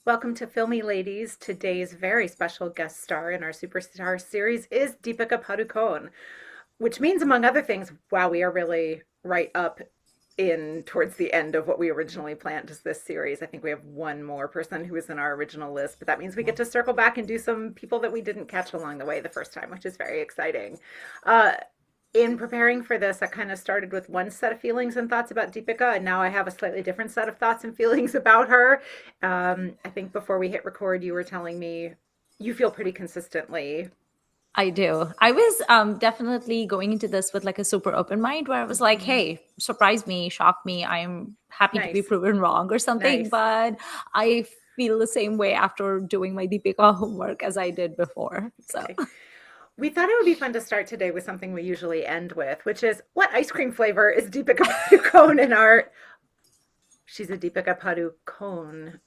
Welcome to Filmi Ladies. Today's very special guest star in our Superstar series is Deepika Padukone, which means, among other things, wow, we are really right up in towards the end of what we originally planned as this series. I think we have one more person who is in our original list, but that means we get to circle back and do some people that we didn't catch along the way the first time, which is very exciting. Uh, in preparing for this, I kind of started with one set of feelings and thoughts about Deepika, and now I have a slightly different set of thoughts and feelings about her. I think before we hit record, you were telling me you feel pretty consistently. I do. I was definitely going into this with like a super open mind where I was like, Mhm. hey, surprise me, shock me. I'm happy to be Nice, proven wrong or something. nice. But I feel the same way after doing my Deepika homework as I did before. So, Okay. We thought it would be fun to start today with something we usually end with, which is what ice cream flavor is Deepika Padukone in our. She's a Deepika Padukone.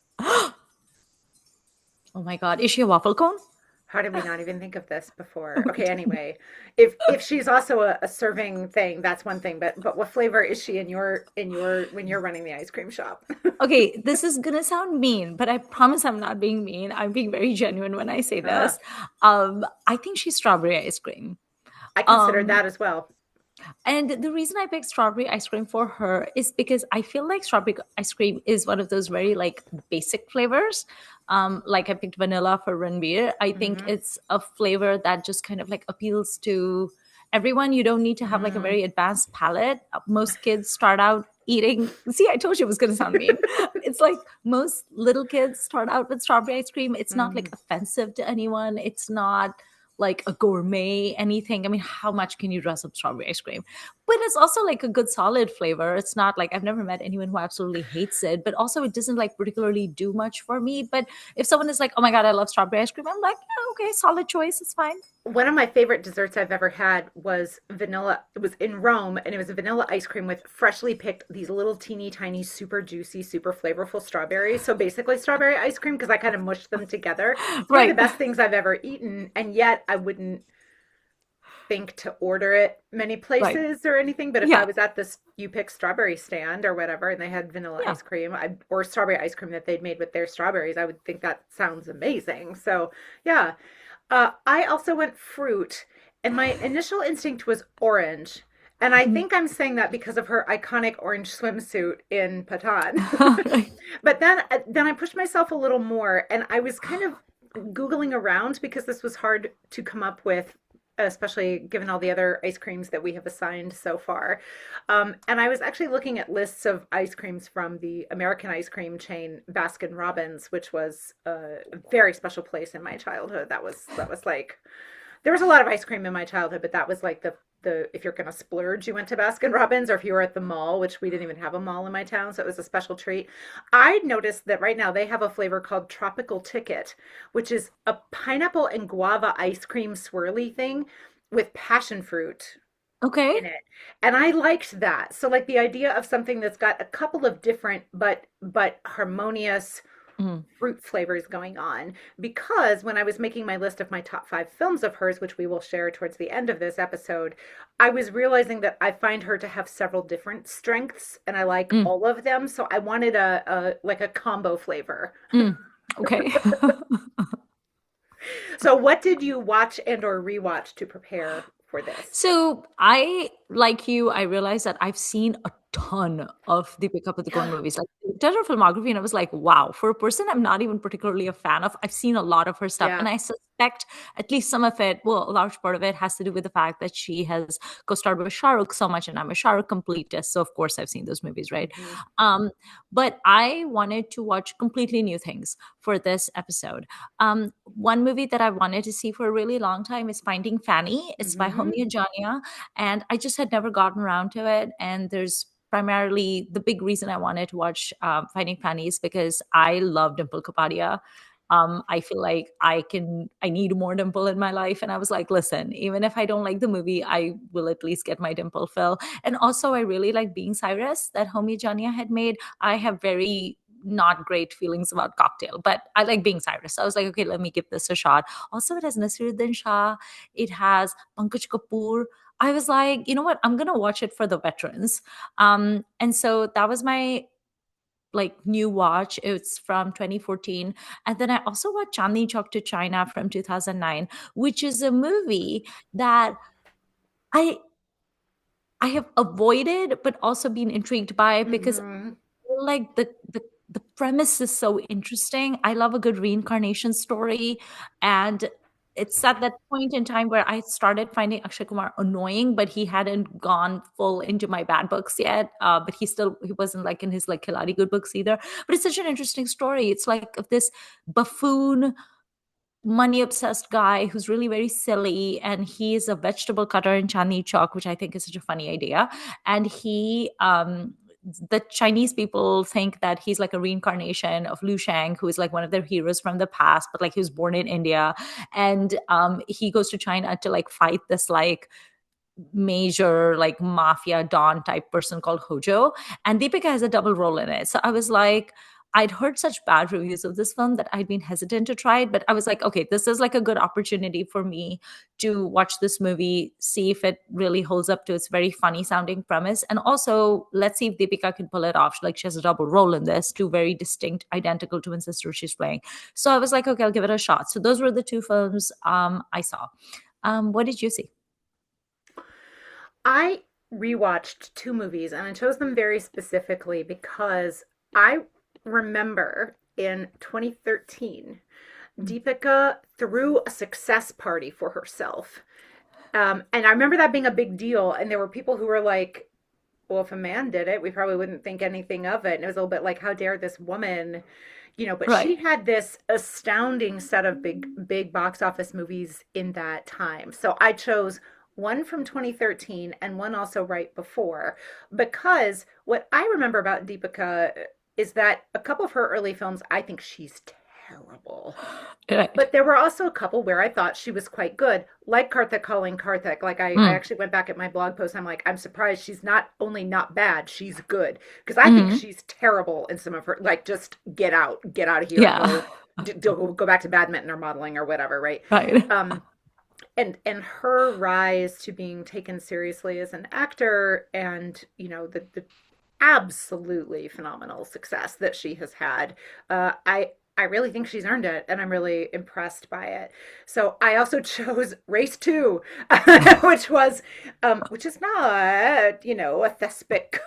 oh my God, is she a waffle cone? How did we not even think of this before? Okay, anyway, if she's also a serving thing, that's one thing. But what flavor is she in your when you're running the ice cream shop? Okay, this is gonna sound mean, but I promise I'm not being mean. I'm being very genuine when I say this. Ah, I think she's strawberry ice cream. I considered Um, that as well. And the reason I picked strawberry ice cream for her is because I feel like strawberry ice cream is one of those very like basic flavors. Like I picked vanilla for Ranveer. I think Hmm. it's a flavor that just kind of like appeals to everyone. You don't need to have like a Mm. very advanced palate. Most kids start out eating. See, I told you it was going to sound mean. It's like most little kids start out with strawberry ice cream. It's not like Mm. offensive to anyone. It's not like a gourmet anything. I mean, how much can you dress up strawberry ice cream? But it's also like a good solid flavor. It's not like I've never met anyone who absolutely hates it, but also it doesn't like particularly do much for me. But if someone is like, oh my God, I love strawberry ice cream, I'm like, yeah, okay, solid choice. It's fine. One of my favorite desserts I've ever had was vanilla. It was in Rome, and it was a vanilla ice cream with freshly picked these little teeny tiny, super juicy, super flavorful strawberries. So basically, strawberry ice cream because I kind of mushed them together. It's one of the Right. best things I've ever eaten, and yet I wouldn't think to order it many Right. places or anything. But if I Yeah. was at this You Pick strawberry stand or whatever, and they had vanilla Yeah. ice cream or strawberry ice cream that they'd made with their strawberries, I would think that sounds amazing. So yeah, I also went fruit, and my initial instinct was orange. And I think I'm saying that because of her iconic orange swimsuit in Patan. Right. But then I pushed myself a little more, and I was kind of Googling around because this was hard to come up with, especially given all the other ice creams that we have assigned so far. And I was actually looking at lists of ice creams from the American ice cream chain Baskin Robbins, which was a very special place in my childhood. That was like there was a lot of ice cream in my childhood, but that was like the if you're gonna splurge, you went to Baskin Robbins, or if you were at the mall, which we didn't even have a mall in my town, so it was a special treat. I noticed that right now they have a flavor called Tropical Ticket, which is a pineapple and guava ice cream swirly thing with passion fruit Okay. in it. And I liked that. So like the idea of something that's got a couple of different but harmonious Mm. fruit flavors going on, because when I was making my list of my top 5 films of hers, which we will share towards the end of this episode, I was realizing that I find her to have several different strengths and I like Mm. all of them. So I wanted a like a combo flavor. Mm. Okay. So what did you watch and or rewatch to prepare for this? So I, like you, I realized that I've seen a ton of Deepika Padukone movies, like did her filmography, and I was like, wow, for a person I'm not even particularly a fan of, I've seen a lot of her stuff, and Yeah. I suspect at least some of it, well, a large part of it has to do with the fact that she has co-starred with Shah Rukh so much, and I'm a Shah Rukh completist, so of course I've seen those movies, right? Hmm. Um, but I wanted to watch completely new things for this episode. One movie that I wanted to see for a really long time is Finding Fanny. It's by Hmm. Homi Ajania, and I just had never gotten around to it. And there's primarily the big reason I wanted to watch Finding Fanny is because I love Dimple Kapadia. I feel like I need more Dimple in my life. And I was like, listen, even if I don't like the movie, I will at least get my Dimple fill. And also, I really like Being Cyrus that Homi Jania had made. I have very not great feelings about Cocktail, but I like Being Cyrus. So I was like, okay, let me give this a shot. Also, it has Nasiruddin Shah, it has Pankaj Kapoor. I was like, you know what? I'm gonna watch it for the veterans. And so that was my like new watch. It's from 2014. And then I also watched Chandni Chowk to China from 2009, which is a movie that I I have avoided but also been intrigued by because Hmm. like the premise is so interesting. I love a good reincarnation story, and it's at that point in time where I started finding Akshay Kumar annoying, but he hadn't gone full into my bad books yet. But he wasn't like in his like Khiladi good books either. But it's such an interesting story. It's like of this buffoon money obsessed guy who's really very silly, and he's a vegetable cutter in Chandni Chowk, which I think is such a funny idea. And he the Chinese people think that he's like a reincarnation of Liu Shang, who is like one of their heroes from the past, but like he was born in India. And he goes to China to like fight this like major like mafia don type person called Hojo, and Deepika has a double role in it. So I was like, I'd heard such bad reviews of this film that I'd been hesitant to try it, but I was like, okay, this is like a good opportunity for me to watch this movie, see if it really holds up to its very funny sounding premise, and also let's see if Deepika can pull it off. Like she has a double role in this, two very distinct identical twin sisters she's playing. So I was like, okay, I'll give it a shot. So those were the two films I saw. What did you see? I rewatched two movies and I chose them very specifically because I remember in 2013, Deepika threw a success party for herself. And I remember that being a big deal. And there were people who were like, well, if a man did it, we probably wouldn't think anything of it. And it was a little bit like, how dare this woman, but Right. she had this astounding set of big box office movies in that time. So I chose one from 2013 and one also right before, because what I remember about Deepika is that a couple of her early films, I think she's terrible. Right. But there were also a couple where I thought she was quite good, like Karthik calling Karthik. Like I Mm. actually went back at my blog post. I'm like, I'm surprised she's not only not bad, she's good. Because I think Mhm. she's terrible in some of her, like just get out of here and Yeah. go back to badminton or modeling or whatever, right? Right. Um, and her rise to being taken seriously as an actor, and the absolutely phenomenal success that she has had. I really think she's earned it, and I'm really impressed by it. So I also chose Race Two, which is not a thespic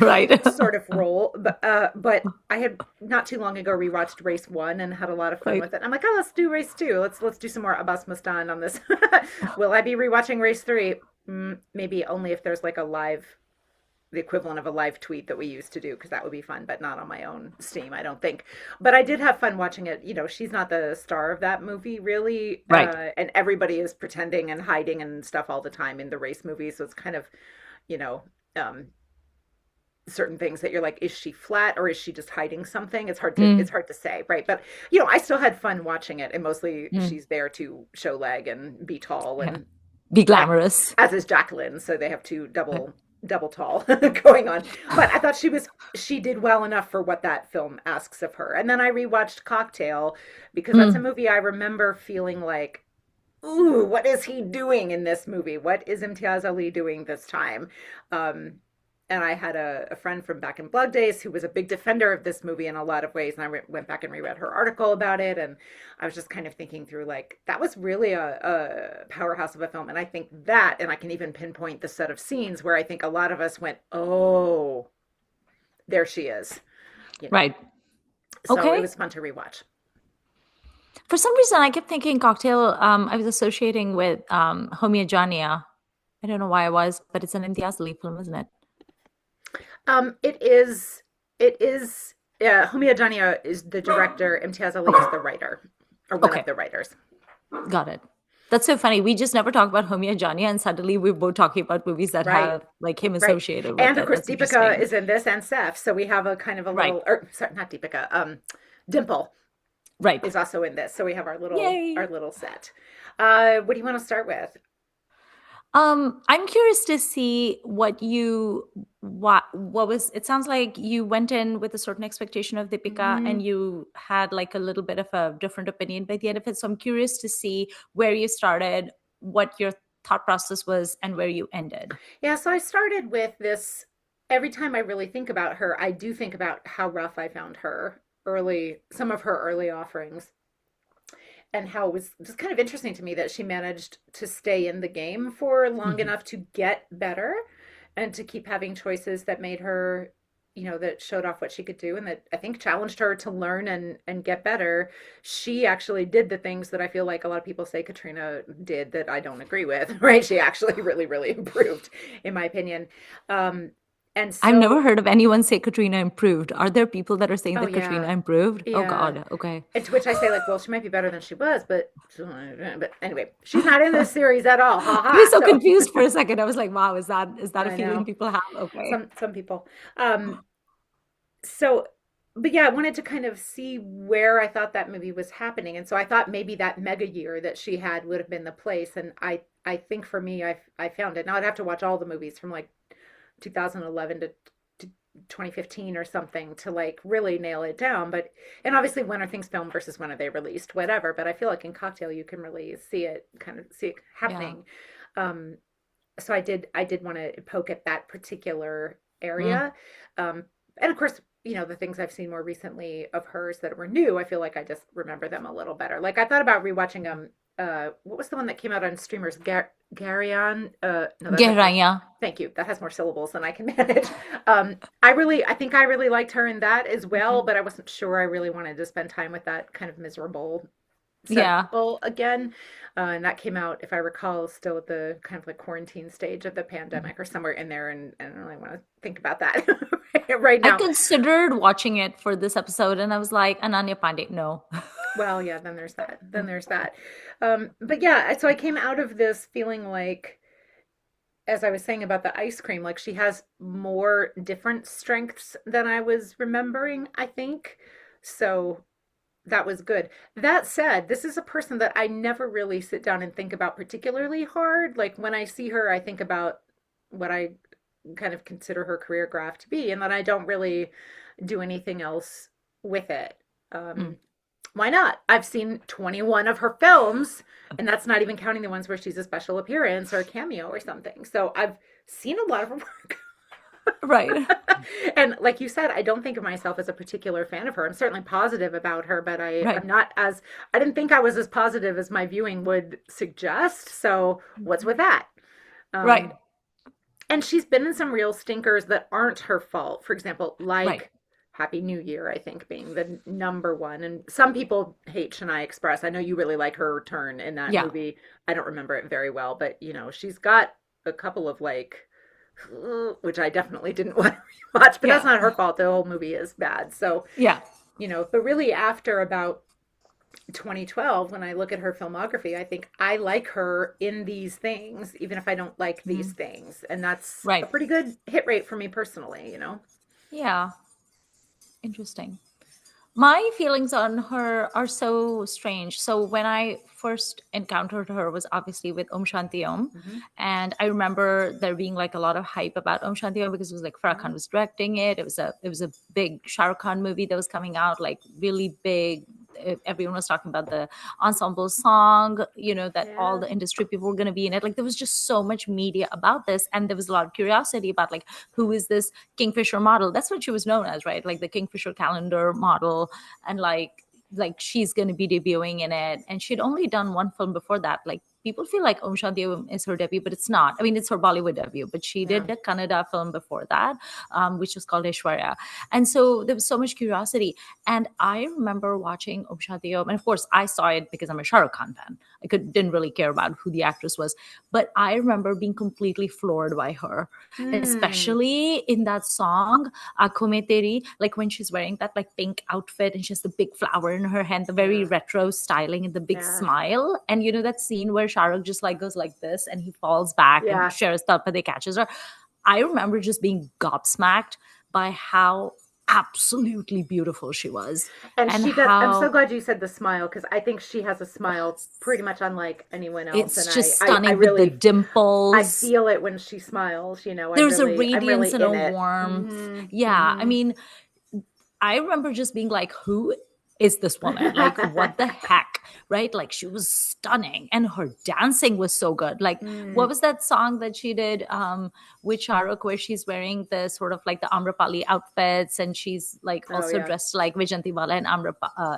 Right. sort of role, but I had not too long ago rewatched Race One and had a lot of fun Right. with it. I'm like, oh, let's do Race Two. Let's do some more Abbas Mustan on this. Will I be rewatching Race Three? Maybe only if there's like the equivalent of a live tweet that we used to do, because that would be fun, but not on my own steam, I don't think. But I did have fun watching it. She's not the star of that movie, really. Right. And everybody is pretending and hiding and stuff all the time in the race movie. So it's kind of, you know, um, certain things that you're like, is she flat or is she just hiding something? Mm. It's hard to say, right? But I still had fun watching it, and mostly Mm. she's there to show leg and be tall, Yeah. and Be glamorous. as is Jacqueline, so they have two Right. double tall going on. But I thought she did well enough for what that film asks of her. And then I rewatched Cocktail, because that's a Mm. movie I remember feeling like, ooh, what is he doing in this movie? What is Imtiaz Ali doing this time? Um, and I had a friend from back in Blog Days who was a big defender of this movie in a lot of ways. And I went back and reread her article about it. And I was just kind of thinking through, like, that was really a powerhouse of a film. And I think that, and I can even pinpoint the set of scenes where I think a lot of us went, oh, there she is. You know, Right. so it Okay. was fun to rewatch. For some reason, I kept thinking Cocktail. I was associating with Homia Jania. I don't know why I was, but it's an Imtiaz Ali film, isn't it? It is, Humia Jania is the director, Imtiaz Ali is the writer, or one of Okay. the writers. Got it. That's so funny. We just never talk about Homia Jania, and suddenly we're both talking about movies that Right. have like him Right. associated with And of it. course, That's Deepika interesting. is in this, and Seth. So we have a kind of a Right. little, or sorry, not Deepika, Dimple Right. is also in this. So we have our Yay. little set. What do you want to start with? I'm curious to see what was. It sounds like you went in with a certain expectation of Deepika, Mm, and you had like a little bit of a different opinion by the end of it. So I'm curious to see where you started, what your thought process was, and where you ended. yeah, so I started with this. every time I really think about her, I do think about how rough I found her early, some of her early offerings, and how it was just kind of interesting to me that she managed to stay in the game for long Mhm. enough to get better and to keep having choices that made her, that showed off what she could do and that I think challenged her to learn and get better. She actually did the things that I feel like a lot of people say Katrina did that I don't agree with, right? She actually really, really improved, in my opinion. Um, and I've so, never heard of anyone say Katrina improved. Are there people that are saying oh that Katrina yeah, improved? Oh yeah. God. Okay. And to which I say, like, well, she might be better than she was, but anyway, she's not in this series at all. Ha I was ha. so So confused for a second. I was like, wow, is that a I feeling know people have? Okay. some people. Um, so, but yeah, I wanted to kind of see where I thought that movie was happening, and so I thought maybe that mega year that she had would have been the place. And I think for me, I found it. Now I'd have to watch all the movies from like 2011 to 2015 or something to like really nail it down. But and obviously when are things filmed versus when are they released, whatever. But I feel like in Cocktail you can really see it, kind of see it Yeah. happening. Um, so I did want to poke at that particular Mm. area. And of course, the things I've seen more recently of hers that were new, I feel like I just remember them a little better. Like I thought about rewatching what was the one that came out on streamers? Garyon? No, that has more. Gehraiyan. Thank you. That has more syllables than I can manage. I think I really liked her in that as well, Mhm. but I wasn't sure I really wanted to spend time with that kind of miserable set of Yeah. people again. And that came out, if I recall, still at the kind of like quarantine stage of the pandemic or somewhere in there. And I don't really want to think about that right I now. considered watching it for this episode and I was like, Ananya Pandey, no. Well, yeah, then there's that. Then there's that. But yeah, so I came out of this feeling like, as I was saying about the ice cream, like she has more different strengths than I was remembering, I think. So that was good. That said, this is a person that I never really sit down and think about particularly hard. Like when I see her, I think about what I kind of consider her career graph to be, and then I don't really do anything else with it. Mm. Um, why not? I've seen 21 of her films, and that's not even counting the ones where she's a special appearance or a cameo or something. So I've seen a lot of her work. Right. And like you said, I don't think of myself as a particular fan of her. I'm certainly positive about her, but Right. I'm not as, I didn't think I was as positive as my viewing would suggest. So what's with that? Right. Um, and she's been in some real stinkers that aren't her fault. For example, Right. like Happy New Year, I think being the number one. And some people hate Shania Express. I know you really like her turn in that Yeah. movie. I don't remember it very well, but she's got a couple of like, which I definitely didn't want to rewatch, but that's Yeah. not her fault. The whole movie is bad. So, Yeah. but really after about 2012, when I look at her filmography, I think I like her in these things, even if I don't like these Mhm. things. And that's a Right. pretty good hit rate for me personally. Yeah. Interesting. My feelings on her are so strange. So when I first encountered her was obviously with Om Shanti Om. Mm-hmm. And I remember there being like a lot of hype about Om Shanti Om because it was like Farah Mm-hmm. Khan was directing it. It was a big Shah Rukh Khan movie that was coming out, like really big. Everyone was talking about the ensemble song, that all Yeah. the industry people were going to be in it. Like there was just so much media about this. And there was a lot of curiosity about like, who is this Kingfisher model? That's what she was known as, right? Like the Kingfisher calendar model. And like she's going to be debuting in it, and she'd only done one film before that. Like people feel like Om Shanti Om is her debut, but it's not. I mean, it's her Bollywood debut, but she Yeah. did a Kannada film before that, which was called Ishwarya. And so there was so much curiosity. And I remember watching Om Shanti Om, and of course I saw it because I'm a Shah Rukh Khan fan. Didn't really care about who the actress was, but I remember being completely floored by her, Hmm. especially in that song Akho Teri, like when she's wearing that like pink outfit and she has the big flower in her hand, the very Yeah. retro styling and the big Yeah. smile. And that scene where Shahrukh just like goes like this and he falls back and Yeah. Sheraz Talpade catches her. I remember just being gobsmacked by how absolutely beautiful she was And and she does. I'm so how glad you said the smile because I think she has a smile pretty much unlike anyone else. And it's I, just I, I stunning with the really, I dimples. feel it when she smiles. There's a I'm really radiance and a in it. warmth. Mm-hmm. Yeah. I Mm-hmm. mean, I remember just being like, who is this woman? Like, what the heck? right? Like she was stunning and her dancing was so good. Like what Mm. was that song that she did with Shahrukh where she's wearing the sort of like the Amrapali outfits and she's like Oh also yeah. dressed like Vijantiwala and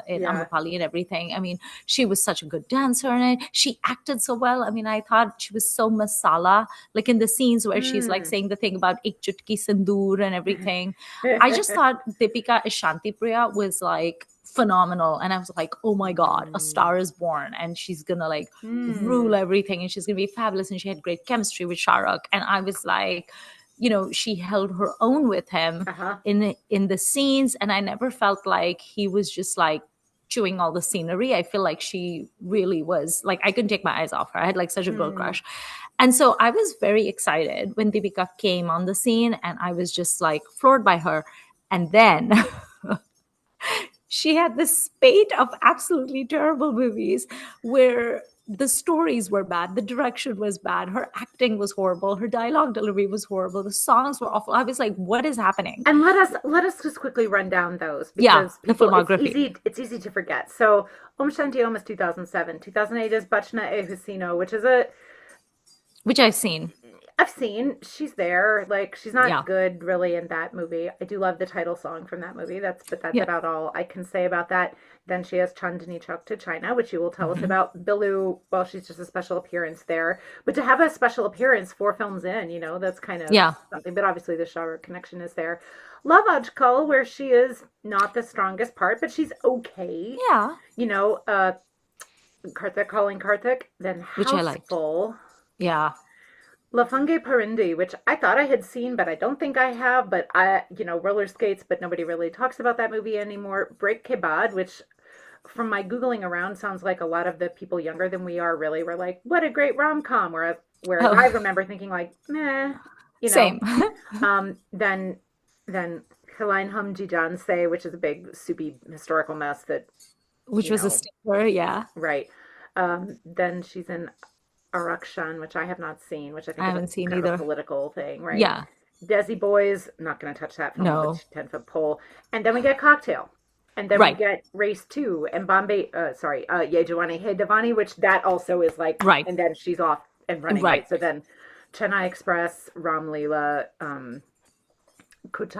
in Yeah. Amrapali and everything. I mean, she was such a good dancer in it. She acted so well. I mean, I thought she was so masala, like in the scenes where she's like Mm. saying the thing about ik chutki sindoor and everything. I just thought Deepika as Shanti Priya was like phenomenal. And I was like, oh my God, a Mm. star is born and she's gonna like rule Mm. everything and she's gonna be fabulous. And she had great chemistry with Shahrukh. And I was like, you know, she held her own with him Uh-huh. in the scenes. And I never felt like he was just like chewing all the scenery. I feel like she really was like, I couldn't take my eyes off her. I had like such a girl Mm. crush. And so I was very excited when Deepika came on the scene and I was just like floored by her. And then she had this spate of absolutely terrible movies where the stories were bad, the direction was bad, her acting was horrible, her dialogue delivery was horrible, the songs were awful. I was like, what is happening? And let us just quickly run down those Yeah, because the people filmography, it's easy to forget. So Om Shanti Om is 2007. 2008 is Bachna E Husino, which is a which I've seen. I've seen. She's there. Like she's not Yeah, good really in that movie. I do love the title song from that movie. That's yeah. about all I can say about that. Then she has Chandni Chowk to China, which you will tell us Hmm. about. Bilu, well, she's just a special appearance there. But to have a special appearance 4 films in, that's kind of Yeah, something. But obviously the Shah Rukh connection is there. Love Ajkal, where she is not the strongest part, but she's okay. yeah, You know, Karthik calling Karthik. Then which I liked. Houseful. Yeah. La Funge Parindi, which I thought I had seen, but I don't think I have. But roller skates, but nobody really talks about that movie anymore. Break Kebad, which from my Googling around sounds like a lot of the people younger than we are really were like, what a great rom com. Whereas I Oh, remember thinking like, meh, you know. same. Then Helaine Hum Jijanse, which is a big soupy historical mess that, Which you was a know, stinker. Yeah, right. Then she's in Arakshan, which I have not seen, which I I think is a haven't seen kind of a either. political thing, right? Yeah, Desi Boys, not going to touch that film with a no, 10-foot pole. And then we get Cocktail. And then we right, get Race 2 and Bombay, Ye Jawani Hey Devani, which that also is like, right, and then she's off and running, right. right? So then Chennai Express, Ram Leela,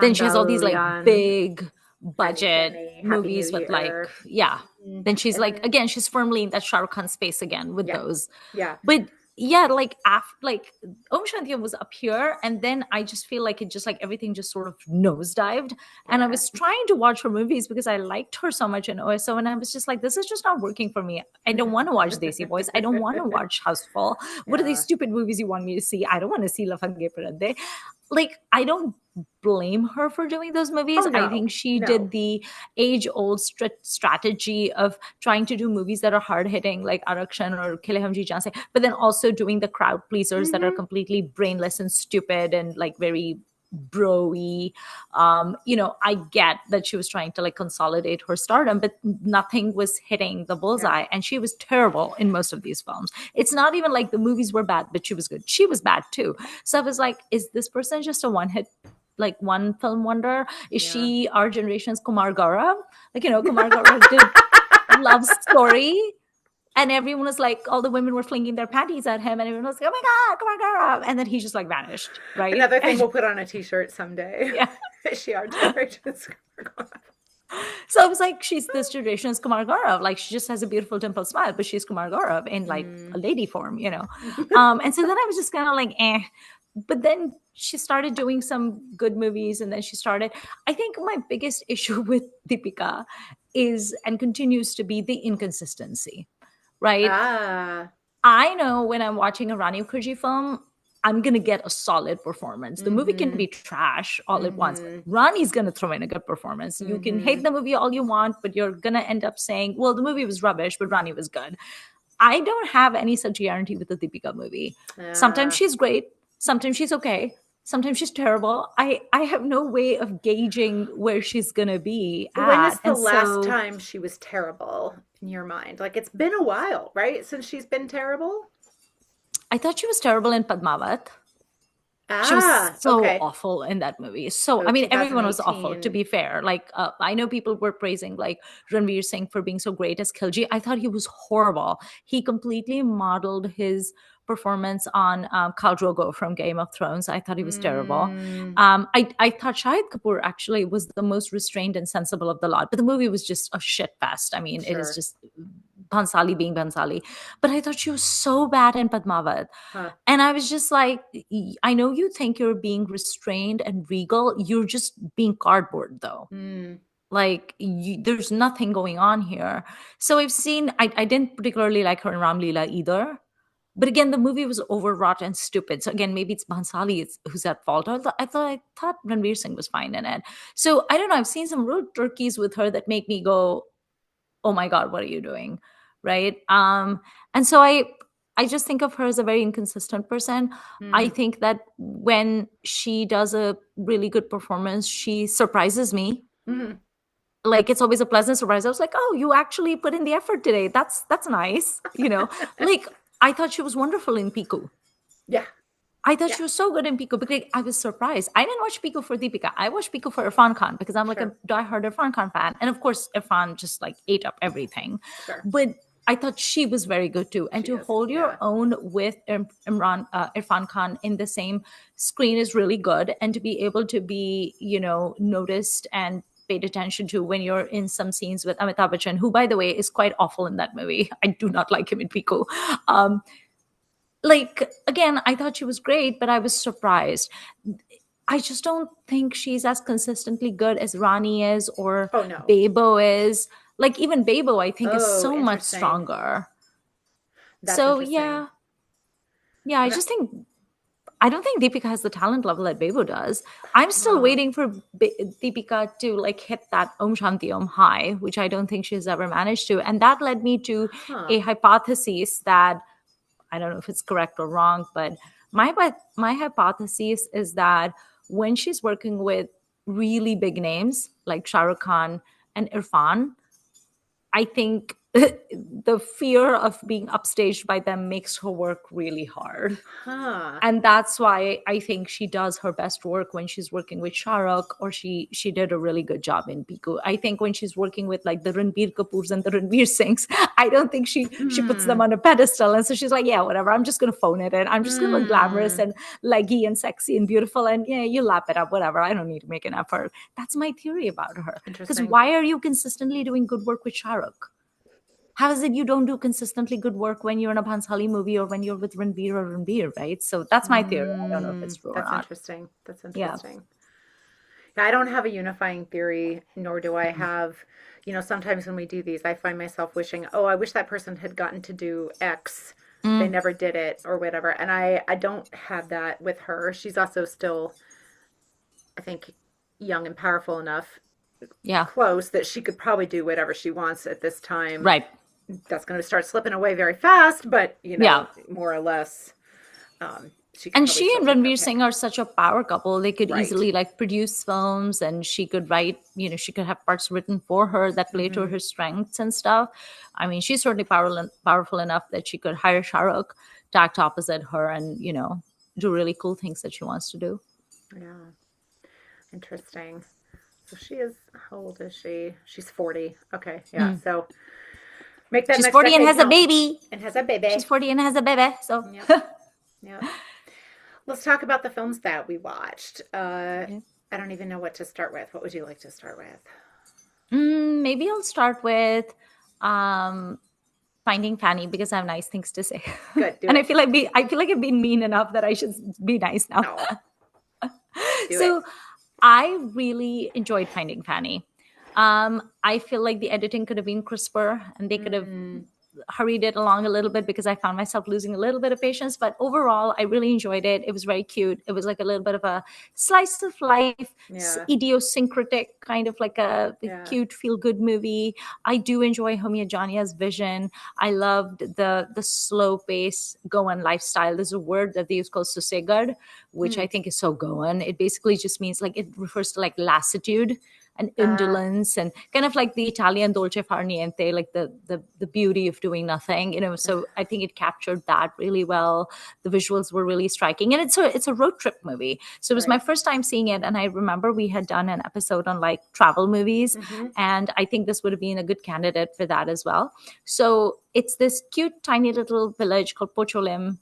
Then she has all these like Kuchandalian, big Annie budget Kenny, Happy New movies with like, Year. yeah. Mhm. Then she's like, And again, she's firmly in that Shah Rukh Khan space again with yeah, those. yeah. But yeah, like after like Om Shanti Om was up here, and then I just feel like it just like everything just sort of nosedived. And I Yeah. was trying to watch her movies because I liked her so much in OSO, and I was just like, this is just not working for me. I don't want to watch Desi Boys. I don't want to watch Houseful. What are these Yeah. stupid movies you want me to see? I don't want to see La Fange Parade. Like, I don't blame her for doing those movies. Oh I no, think she did no. the age old strategy of trying to do movies that are hard hitting, like Arakshan or Kile Hamji Janse, but then also doing the crowd pleasers that are Hmm. completely brainless and stupid and like very bro-y. I get that she was trying to like consolidate her stardom, but nothing was hitting the Yeah. bullseye. And she was terrible in most of these films. It's not even like the movies were bad, but she was good. She was bad too. So I was like, is this person just a one hit, like one film wonder? Is Yeah. she our generation's Kumar Gaurav? Like, Kumar Gaurav did Love Story. And everyone was like, all the women were flinging their panties at him, and everyone was like, "Oh my God, Kumar Gaurav!" And then he just like vanished, right? Another thing And we'll put on a t-shirt someday. yeah, Is she our generation's so I was like, she's this generation's Kumar Gaurav. Like, she just has a beautiful dimple smile, but she's Kumar Gaurav in like Mm. a lady form. And so then I was just kind of like, eh. But then she started doing some good movies, and then she started. I think my biggest issue with Deepika is and continues to be the inconsistency, right? Ah. I know when I'm watching a Rani Mukherjee film, I'm going to get a solid performance. The movie can Mm-hmm. be trash all at once, but Mm-hmm. Rani's going to throw in a good performance. You can hate Mm-hmm. the movie all you want, but you're going to end up saying, well, the movie was rubbish, but Rani was good. I don't have any such guarantee with the Deepika movie. Sometimes Ah. she's great, sometimes she's okay, sometimes she's terrible. I have no way of gauging where she's going to be When at. is the And last so time she was terrible in your mind? Like it's been a while, right? Since she's been terrible? I thought she was terrible in Padmavat. She was Ah, so okay. awful in that movie. So, So I mean, everyone was awful, to 2018. be fair. Like, I know people were praising like Ranveer Singh for being so great as Khilji. I thought he was horrible. He completely modeled his performance on Khal Drogo from Game of Thrones. I thought he was terrible. Mm, I thought Shahid Kapoor actually was the most restrained and sensible of the lot, but the movie was just a shit fest. I mean, it is sure. just Bhansali being Bhansali. But I thought she was so bad in Padmavat. Huh. And I was just like, I know you think you're being restrained and regal. You're just being cardboard, though. Mm, Like, there's nothing going on here. So I didn't particularly like her in Ram Leela either. But again, the movie was overwrought and stupid. So again, maybe it's Bhansali who's at fault. I thought Ranveer Singh was fine in it. So I don't know. I've seen some real turkeys with her that make me go, "Oh my God, what are you doing?" Right? And so I just think of her as a very inconsistent person. I mm, think that when she does a really good performance, she surprises me. mm. Like, it's always a pleasant surprise. I was like, "Oh, you actually put in the effort today. That's nice." Like, I thought she was wonderful in Piku. Yeah, I thought yeah, she was so good in Piku because I was surprised. I didn't watch Piku for Deepika. I watched Piku for Irfan Khan because I'm like a sure, diehard Irfan Khan fan. And of course, Irfan just like ate up everything. sure. But I thought she was very good too. And She to is. hold your Yeah. own with Irfan Khan in the same screen is really good. And to be able to be, noticed and paid attention to when you're in some scenes with Amitabh Bachchan, who, by the way, is quite awful in that movie. I do not like him in Piku. Um, like, again, I thought she was great, but I was surprised. I just don't think she's as consistently good as Rani is or Oh no. Bebo is. Like, even Bebo, I think, is Oh, so much interesting. stronger. That's So interesting. yeah, yeah, I mean, I don't think Deepika has the talent level that Bebo does. I'm still well, waiting for Deepika to like hit that Om Shanti Om high, which I don't think she's ever managed to. And that led me to huh. a hypothesis that I don't know if it's correct or wrong, but my hypothesis is that when she's working with really big names like Shah Rukh Khan and Irfan, I think the fear of being upstaged by them makes her work really hard. Huh. And that's why I think she does her best work when she's working with Shah Rukh, or she did a really good job in Piku. I think when she's working with like the Ranbir Kapoors and the Ranveer Singhs, I don't think she puts them Hmm. on a pedestal, and so she's like, yeah, whatever, I'm just gonna phone it in. I'm just gonna look glamorous Hmm. and leggy and sexy and beautiful, and yeah, you lap it up, whatever. I don't need to make an effort. That's my theory about her. Because Interesting. why are you consistently doing good work with Shah Rukh? How is it you don't do consistently good work when you're in a Bhansali movie or when you're with Ranveer or Ranveer, right? So that's my theory. I don't know if Hmm. it's true or That's not. interesting. That's Yeah. interesting. Yeah, I don't have a unifying theory, nor do I have, sometimes when we do these, I find myself wishing, oh, I wish that person had gotten to do X. They Mm, never did it or whatever. And I don't have that with her. She's also still, I think, young and powerful enough, yeah. close, that she could probably do whatever she wants at this time. Right. That's going to start slipping away very fast, but, Yeah. more or less, she could And probably she still and do it Ranveer okay. Singh are such a power couple. They could Right. easily like produce films, and she could write, she could have parts written for her that play to Hmm. her strengths and stuff. I mean, she's certainly powerful enough that she could hire Shah Rukh to act opposite her and, do really cool things that she wants to do. Yeah. Interesting. So she is, how old is she? She's 40. Okay. Yeah. Mm. So make that She's next 40 and decade has a count. baby. And has a She's baby. 40 and has a baby. So Yep. Yep. Let's talk about the films that we watched. okay. I don't even know what to start with. What would you like to start with? Maybe I'll start with um, Finding Fanny because I have nice things to say. Good. Do And it. I feel like I've been mean enough that I should be nice now. No. Do it. So I really enjoyed Finding Fanny. I feel like the editing could have been crisper and they could have Mm, hurried it along a little bit because I found myself losing a little bit of patience. But overall, I really enjoyed it. It was very cute. It was like a little bit of a slice of life, yeah. idiosyncratic kind of like a Yeah. cute feel good movie. I do enjoy Homia Jania's vision. I loved the slow pace Goan lifestyle. There's a word that they use called susegad, which I Mm, think is so Goan. It basically just means like it refers to like lassitude. and indolence, and kind of like the Italian dolce far niente, like the beauty of doing nothing, So I think it captured that really well. The visuals were really striking, and it's a road trip movie. So it was my right. first time seeing it, and I remember we had done an episode on like travel movies, Mm-hmm. and I think this would have been a good candidate for that as well. So it's this cute, tiny little village called Pocholim,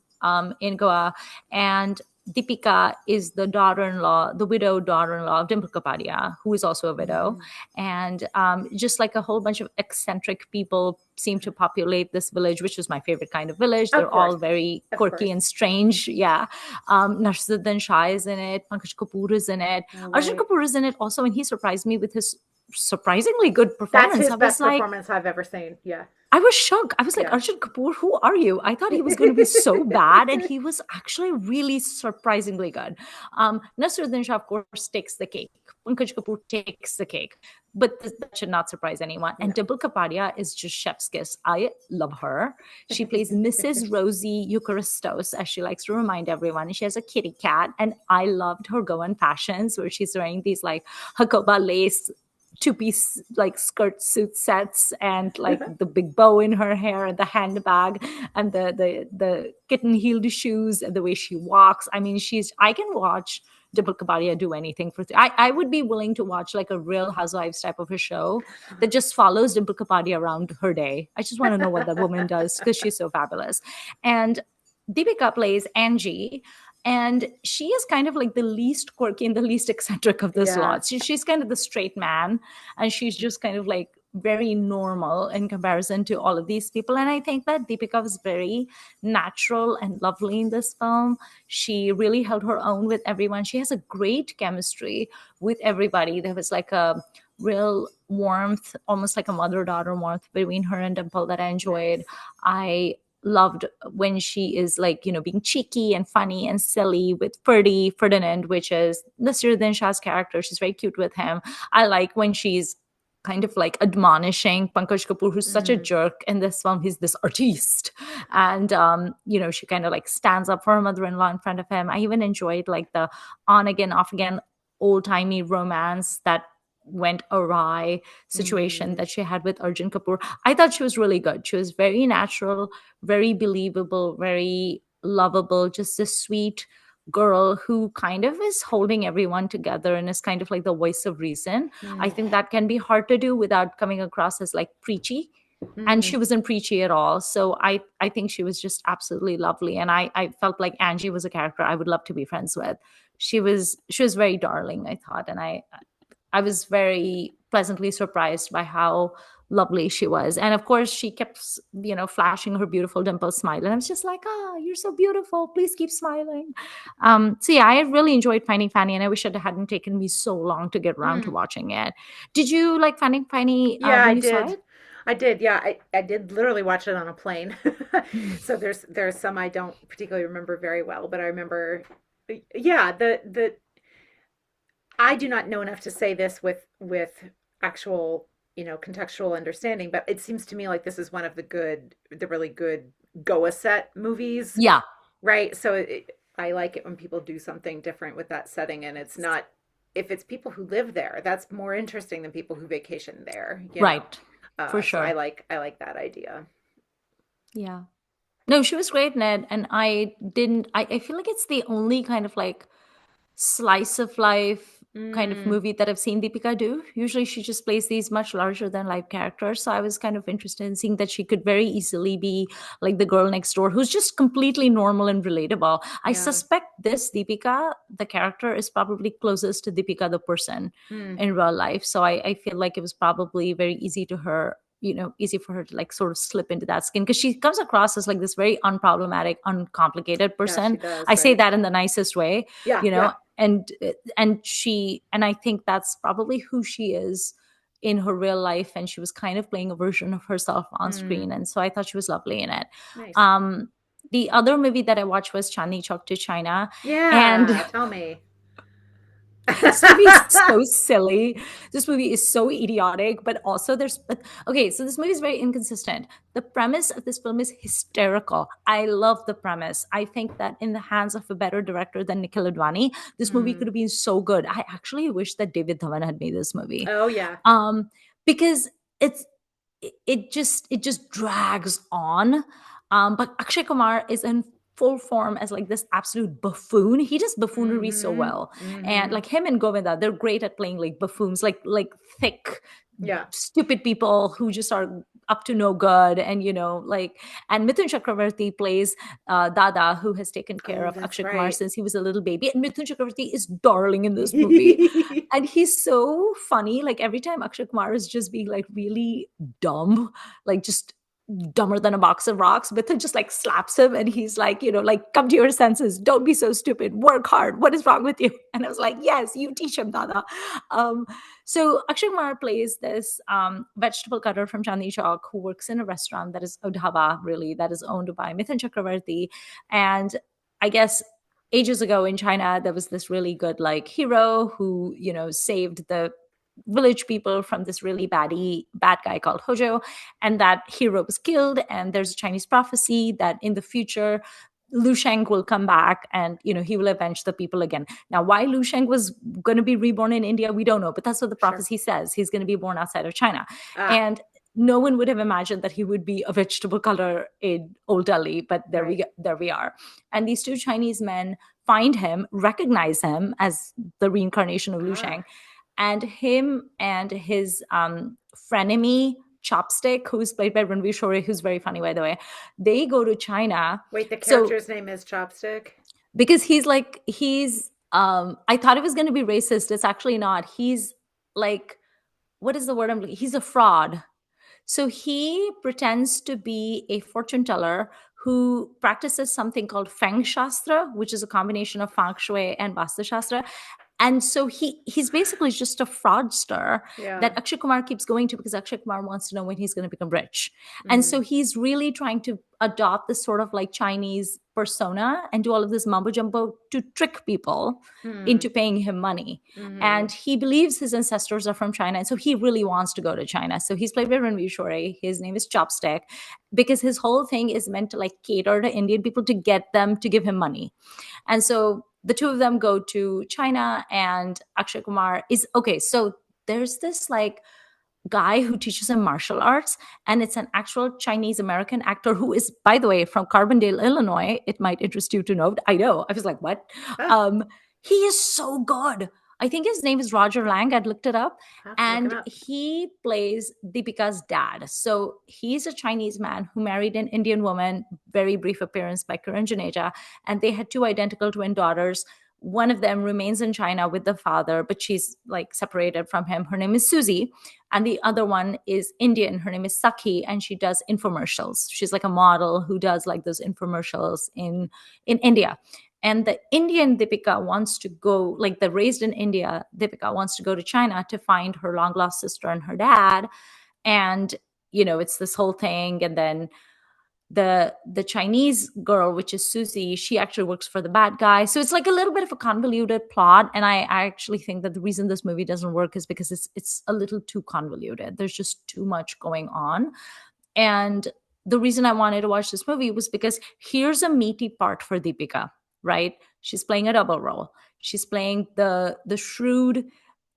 in Goa, and Deepika is the daughter-in-law, the widowed daughter-in-law of Dimple Kapadia, who is also a widow. Mm. And just like a whole bunch of eccentric people seem to populate this village, which is my favorite kind of village. Of They're all course. very Of quirky course. and strange. Yeah. Narsudin Shah is in it. Pankaj Kapoor is in it. All Arjun right. Kapoor is in it also, and he surprised me with his surprisingly good That's performance. his I was best like, performance I've ever seen. Yeah. I was shocked. I was like, Yeah. Arjun Kapoor, who are you? I thought he was going to be so bad, and he was actually really surprisingly good. Nasruddin Shah, of course, takes the cake. Pankaj Kapoor takes the cake, but that should not surprise anyone. And No. Dimple Kapadia is just chef's kiss. I love her. She plays Mrs. Rosie Eucharistos, as she likes to remind everyone. And she has a kitty cat, and I loved her Goan fashions, where she's wearing these like Hakoba lace two-piece like skirt suit sets, and like the big bow in her hair, and the handbag, and the kitten heeled shoes, and the way she walks. I mean, I can watch Dimple Kabadia do anything for I would be willing to watch like a Real Housewives type of a show that just follows Dimple Kabadia around her day. I just want to know what that woman does, because she's so fabulous. And Deepika plays Angie, and she is kind of like the least quirky and the least eccentric of this Yeah. lot. She's kind of the straight man, and she's just kind of like very normal in comparison to all of these people. And I think that Deepika was very natural and lovely in this film. She really held her own with everyone. She has a great chemistry with everybody. There was like a real warmth, almost like a mother-daughter warmth between her and Dimple that I enjoyed. Nice. I loved when she is like, being cheeky and funny and silly with Ferdinand, which is Nasiruddin Shah's character. She's very cute with him. I like when she's kind of like admonishing Pankaj Kapoor, who's such a Mm. jerk in this film. He's this artiste. And, she kind of like stands up for her mother-in-law in front of him. I even enjoyed like the on again, off again, old-timey romance that went awry situation Mm. that she had with Arjun Kapoor. I thought she was really good. She was very natural, very believable, very lovable, just a sweet girl who kind of is holding everyone together and is kind of like the voice of reason. I Mm. think that can be hard to do without coming across as like preachy. And Mm. she wasn't preachy at all. So I think she was just absolutely lovely. And I felt like Angie was a character I would love to be friends with. She was very darling, I thought. And I was very pleasantly surprised by how lovely she was. And of course, she kept, flashing her beautiful dimple smile. And I was just like, you're so beautiful. Please keep smiling. So yeah, I really enjoyed Finding Fanny, and I wish it hadn't taken me so long to get around to Mm. watching it. Did you like Finding Fanny Yeah, I when you saw did. it? I did. Yeah, I did literally watch it on a plane. So there's some I don't particularly remember very well, but I remember, yeah, the I do not know enough to say this with actual, contextual understanding, but it seems to me like this is one of the really good Goa set movies, Yeah, right? So I like it when people do something different with that setting, and it's not if it's people who live there, that's more interesting than people who vacation there. right. For So I sure. like that idea. Yeah. No, she was great, Ned. And I feel like it's the only kind of like slice of life kind of Mm, movie that I've seen Deepika do. Usually she just plays these much larger than life characters. So I was kind of interested in seeing that she could very easily be like the girl next door who's just completely normal and relatable. I yeah. suspect this Deepika, the character, is probably closest to Deepika, the person Mm, in real life. So I feel like it was probably very easy to her, easy for her to like sort of slip into that skin, because she comes across as like this very unproblematic, uncomplicated yeah, she person. I does, say right? that in the nicest way, Yeah, you know yeah. and I think that's probably who she is in her real life, and she was kind of playing a version of herself on Mm, screen, and so I thought she was lovely in it. nice. um the other movie that I watched was Chandni Chowk to China, and Yeah, tell me. This movie is so silly. This movie is so idiotic, but also but okay, so this movie is very inconsistent. The premise of this film is hysterical. I love the premise. I think that in the hands of a better director than Nikhil Advani, this movie could Mm. have been so good. I actually wish that David Dhawan had made this movie. Oh yeah. Um, because it's it just drags on. But Akshay Kumar is in full form as like this absolute buffoon. He does buffoonery so Mm-hmm. well, and Mm-hmm. like him and Govinda, they're great at playing like buffoons, like thick, Yeah. stupid people who just are up to no good, and and Mithun Chakravarti plays Dada, who has taken care Oh, of that's Akshay Kumar right. since he was a little baby, and Mithun Chakravarti is darling in this movie, and he's so funny. Like every time Akshay Kumar is just being like really dumb, like just dumber than a box of rocks, Mithun just like slaps him, and he's like, like, come to your senses, don't be so stupid, work hard, what is wrong with you? And I was like, yes, you teach him, Dada. um so Akshay Kumar plays this vegetable cutter from Chandni Chowk who works in a restaurant that is a dhaba, really, that is owned by Mithun Chakravarti. And I guess ages ago in China, there was this really good like hero who, saved the village people from this really bad guy called Hojo. And that hero was killed. And there's a Chinese prophecy that in the future, Lu Sheng will come back and he will avenge the people again. Now, why Lu Sheng was going to be reborn in India, we don't know, but that's what the Sure. prophecy says. He's going to be born outside of China. Ah, And no one would have imagined that he would be a vegetable color in Old Delhi, but right. there we are. And these two Chinese men find him, recognize him as the reincarnation of Lu Ah. Sheng, and him and his frenemy Chopstick, who's played by Ranveer Shore, who's very funny, by the way. They go to China. Wait, the So character's name is Chopstick? because he's I thought it was going to be racist. It's actually not. He's like, what is the word I'm looking? He's a fraud. So he pretends to be a fortune teller who practices something called Feng Shastra, which is a combination of Feng Shui and Vastu Shastra. And so he's basically just a fraudster Yeah. that Akshay Kumar keeps going to because Akshay Kumar wants to know when he's going to become rich. And so Mm. he's really trying to adopt this sort of like Chinese persona and do all of this mumbo jumbo to trick people Hmm. into paying him money. Mm-hmm. And he believes his ancestors are from China. And so he really wants to go to China. So he's played by Ranveer Shore. His name is Chopstick because his whole thing is meant to like cater to Indian people to get them to give him money. And so the two of them go to China, and Akshay Kumar is okay. So there's this like guy who teaches him martial arts, and it's an actual Chinese American actor who is, by the way, from Carbondale, Illinois. It might interest you to know. I know. I was like, what? Ah, Um, he is so good. I think his name is Roger Lang. I'd looked it up. I have to look him And up. he plays Deepika's dad. So he's a Chinese man who married an Indian woman, very brief appearance by Karan Juneja. And they had two identical twin daughters. One of them remains in China with the father, but she's like separated from him. Her name is Susie. And the other one is Indian. Her name is Sakhi, and she does infomercials. She's like a model who does like those infomercials in India. And the Indian Deepika wants to go, like the raised in India Deepika wants to go to China to find her long lost sister and her dad. And it's this whole thing. And then the Chinese girl, which is Susie, she actually works for the bad guy. So it's like a little bit of a convoluted plot. And I actually think that the reason this movie doesn't work is because it's a little too convoluted. There's just too much going on. And the reason I wanted to watch this movie was because here's a meaty part for Deepika, right? She's playing a double role. She's playing the shrewd,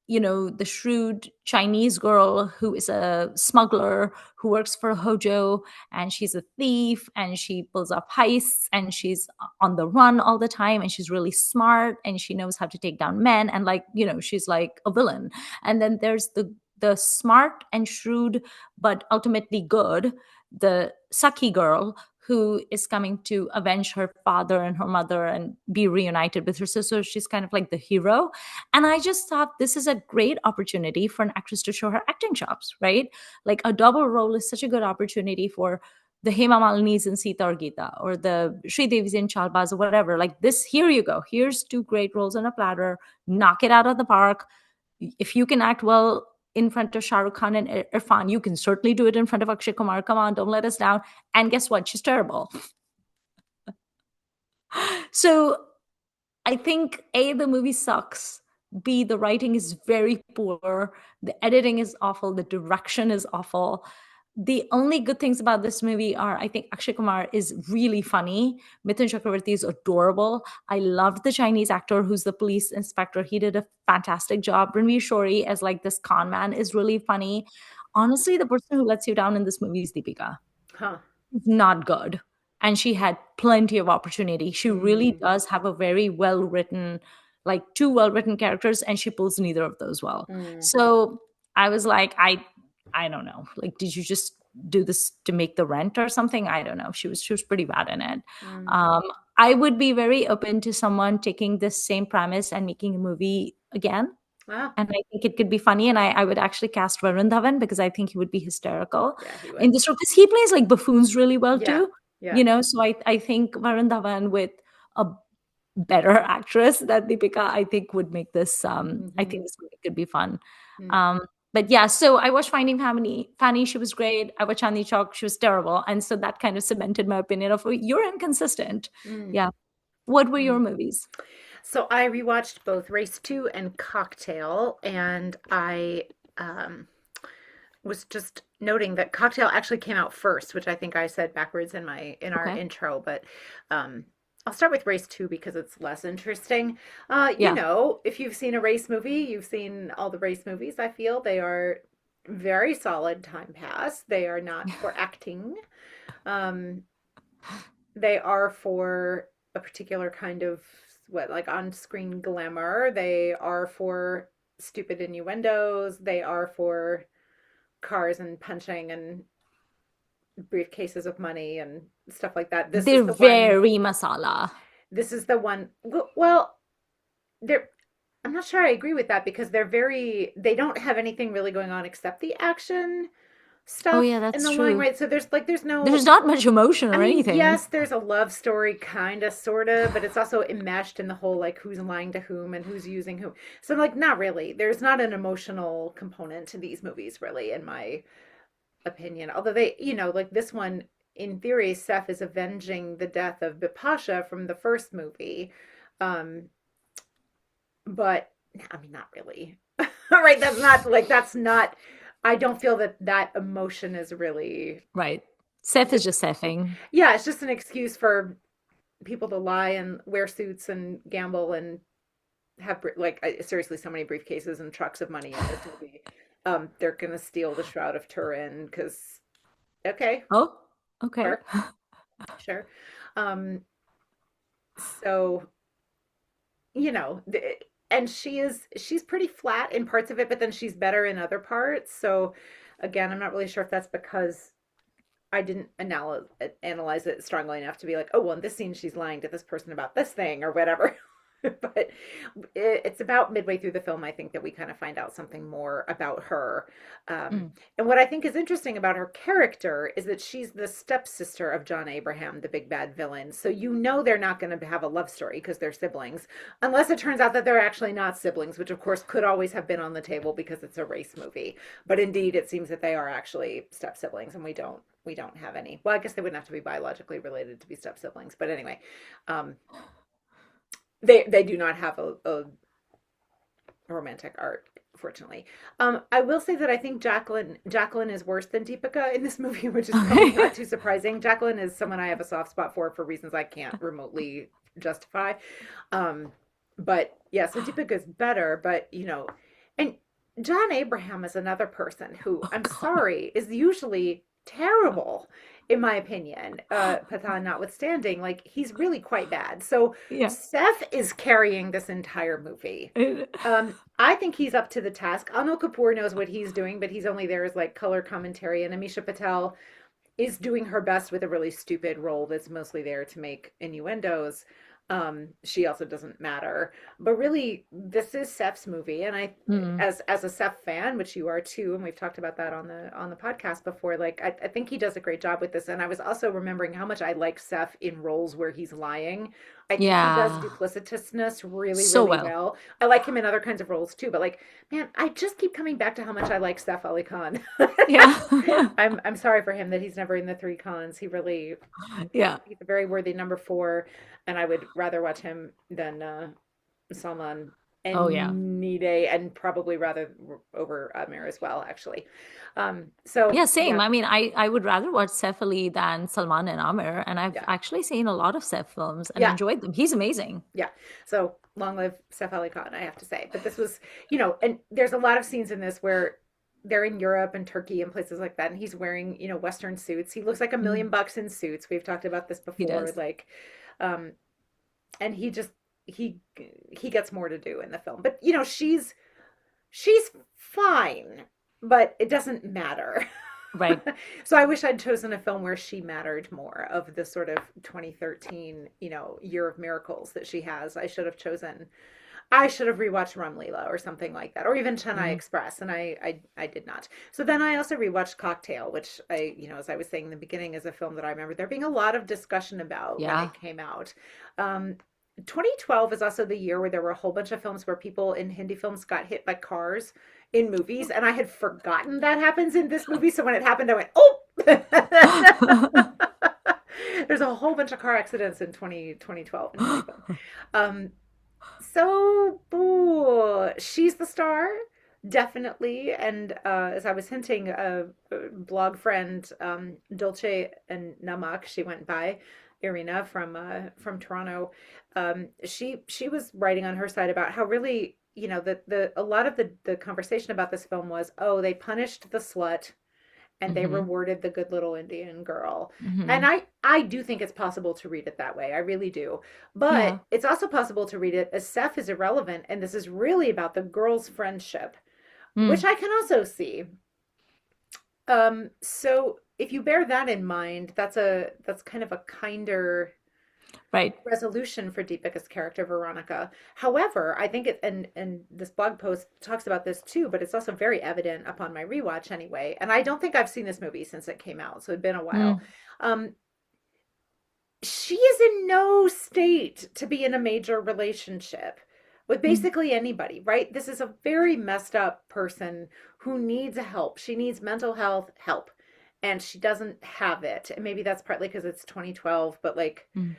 the shrewd Chinese girl who is a smuggler who works for Hojo, and she's a thief, and she pulls off heists, and she's on the run all the time, and she's really smart, and she knows how to take down men, and like, she's like a villain. And then there's the smart and shrewd but ultimately good, the Saki girl, who is coming to avenge her father and her mother and be reunited with her sister. She's kind of like the hero. And I just thought this is a great opportunity for an actress to show her acting chops, right? Like a double role is such a good opportunity for the Hema Malini's in Sita or Gita, or the Sri Devi's in Chalbaz, or whatever. Like this, here you go. Here's two great roles on a platter. Knock it out of the park. If you can act well in front of Shah Rukh Khan and Irfan, you can certainly do it in front of Akshay Kumar. Come on, don't let us down. And guess what? She's terrible. So I think A, the movie sucks. B, the writing is very poor, the editing is awful, the direction is awful. The only good things about this movie are, I think Akshay Kumar is really funny. Mithun Chakravarti is adorable. I loved the Chinese actor who's the police inspector. He did a fantastic job. Ranveer Shori as like this con man is really funny. Honestly, the person who lets you down in this movie is Deepika. Huh. Not good. And she had plenty of opportunity. She really Mm, does have a very well written, like two well written characters, and she pulls neither of those well. mm, So I was like, I don't know. Like, did you just do this to make the rent or something? I don't know. She was pretty bad in it. mm. Um, I would be very open to someone taking this same premise and making a movie again. Wow. And I think it could be funny. And I would actually cast Varun Dhawan because I think he would be hysterical Yeah, he in would. this role because he plays like buffoons really well Yeah. too. Yeah. So I think Varun Dhawan with a better actress than Deepika, I think would make this. I Hmm. think this movie could be fun. Mm. Um, but yeah, so I watched Finding Fanny. Fanny, she was great. I watched Chandni Chowk, she was terrible, and so that kind of cemented my opinion of, oh, you're inconsistent. Mm. Yeah. What were your Mm. movies? So I rewatched both Race 2 and Cocktail, and I um, was just noting that Cocktail actually came out first, which I think I said backwards in our Okay. intro, but um, I'll start with Race 2 because it's less interesting. Yeah. If you've seen a race movie, you've seen all the race movies. I feel they are very solid time pass. They are not for acting. Um, they are for a particular kind of what, like on-screen glamour. They are for stupid innuendos. They are for cars and punching and briefcases of money and stuff like that. This is They're the one. very masala. This is the one. Well, they're. I'm not sure I agree with that because they're very. They don't have anything really going on except the action Oh stuff yeah, in that's the line, true. right? So there's There's no. not much emotion I or mean, anything. yes, there's a love story, kind of, sort of, but it's also enmeshed in the whole like who's lying to whom and who's using whom. So, like, not really. There's not an emotional component to these movies, really, in my opinion. Although they, like this one, in theory, Seth is avenging the death of Bipasha from the first movie. Um, but I mean, not really. All right, that's not. I don't feel that that emotion is really. Right. Seth is just Sething. Yeah, it's just an excuse for people to lie and wear suits and gamble and have seriously so many briefcases and trucks of money in this movie. They're gonna steal the Shroud of Turin because okay, Oh, okay. sure, sure. Um, so and she's pretty flat in parts of it, but then she's better in other parts. So again, I'm not really sure if that's because I didn't analyze it strongly enough to be like, oh, well, in this scene, she's lying to this person about this thing or whatever. But it's about midway through the film, I think, that we kind of find out something more about her. Um, Mm. and what I think is interesting about her character is that she's the stepsister of John Abraham, the big bad villain. So they're not going to have a love story because they're siblings, unless it turns out that they're actually not siblings, which of course could always have been on the table because it's a race movie. But indeed, it seems that they are actually step siblings, and we don't have any. Well, I guess they wouldn't have to be biologically related to be step siblings, but anyway, um, they do not have a romantic arc, fortunately. I will say that I think Jacqueline is worse than Deepika in this movie, which is probably not too surprising. Jacqueline is someone I have a soft spot for reasons I can't remotely justify. Um, but yeah, so Deepika is better, but and John Abraham is another person who, Oh I'm God. sorry, is usually terrible in my opinion. Pathan notwithstanding, like he's really quite bad. So Yeah. Seth is carrying this entire movie. It- I think he's up to the task. Anil Kapoor knows what he's doing, but he's only there as like color commentary, and Amisha Patel is doing her best with a really stupid role that's mostly there to make innuendos. She also doesn't matter. But really, this is Seth's movie, and Mm. as a Seth fan, which you are too, and we've talked about that on the podcast before. Like, I think he does a great job with this, and I was also remembering how much I like Seth in roles where he's lying. I think he does Yeah. duplicitousness really, So really well. well. I like him in other kinds of roles too, but like, man, I just keep coming back to how much I like Seth Ali Khan. Yeah. I'm sorry for him that he's never in the three cons. Yeah. He's a very worthy number four, and I would rather watch him than Salman. Oh yeah. any day, and probably rather over Amir as well, actually. So Yeah, same. yeah, I mean, I would rather watch Saif Ali than Salman and Amir, and I've yeah, actually seen a lot of Saif films and yeah, enjoyed them. He's amazing. yeah. So long live Saif Ali Khan, I have to say. But this was, and there's a lot of scenes in this where they're in Europe and Turkey and places like that, and he's wearing, Western suits. He looks like a million Mm, bucks in suits. We've talked about this he before, does. like, um, and he he gets more to do in the film. But she's fine, but it doesn't matter. Right. So I wish I'd chosen a film where she mattered more, of the sort of 2013, year of miracles that she has. I should have rewatched Ram Leela or something like that, or even Chennai Mm, Express, and I did not. So then I also rewatched Cocktail, which as I was saying in the beginning, is a film that I remember there being a lot of discussion about when yeah. it came out. Um, 2012 is also the year where there were a whole bunch of films where people in Hindi films got hit by cars in movies, and I had forgotten that happens in this movie. So when it happened, I went, "Oh!" There's a whole bunch of car accidents in 2012 in Hindi film. Um, so, ooh, she's the star, definitely. And as I was hinting, a blog friend, Dolce and Namak, she went by, Irina from Toronto. She was writing on her side about how really, the a lot of the conversation about this film was, oh, they punished the slut and they Hmm. rewarded the good little Indian girl. And Hmm. I do think it's possible to read it that way. I really do. Yeah. But it's also possible to read it as Seth is irrelevant and this is really about the girl's friendship, which Mm, I can also see. So if you bear that in mind, that's kind of a kinder right. resolution for Deepika's character Veronica. However, I think and this blog post talks about this too, but it's also very evident upon my rewatch anyway. And I don't think I've seen this movie since it came out, so it'd been a while. Mm, Um, she is in no state to be in a major relationship with mm, basically anybody, right? This is a very messed up person who needs help. She needs mental health help, and she doesn't have it. And maybe that's partly because it's 2012, but like, mm,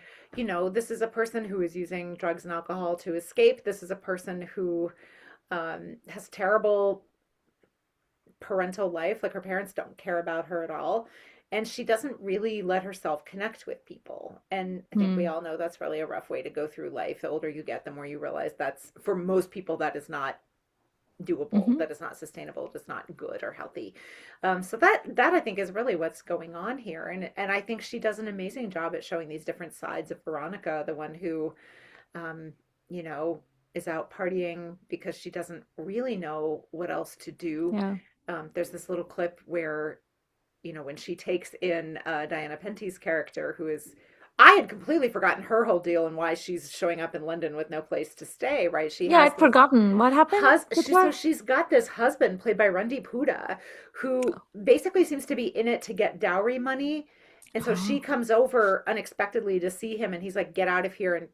this is a person who is using drugs and alcohol to escape. This is a person who has terrible parental life. Like her parents don't care about her at all. And she doesn't really let herself connect with people. And I think we mm, all know that's really a rough way to go through life. The older you get, the more you realize that's, for most people, that is not doable, hmm. that is not sustainable, that's not good or healthy. So that I think is really what's going on here. And I think she does an amazing job at showing these different sides of Veronica, the one who um, you know, is out partying because she doesn't really know what else to do. Yeah. There's this little clip where, when she takes in Diana Penty's character, who is, I had completely forgotten her whole deal and why she's showing up in London with no place to stay, right? She Yeah, has I'd this forgotten what happened with so her. she's got this husband played by Randeep Huda who basically seems to be in it to get dowry money. And so she Oh. comes over unexpectedly to see him and he's like, get out of here, and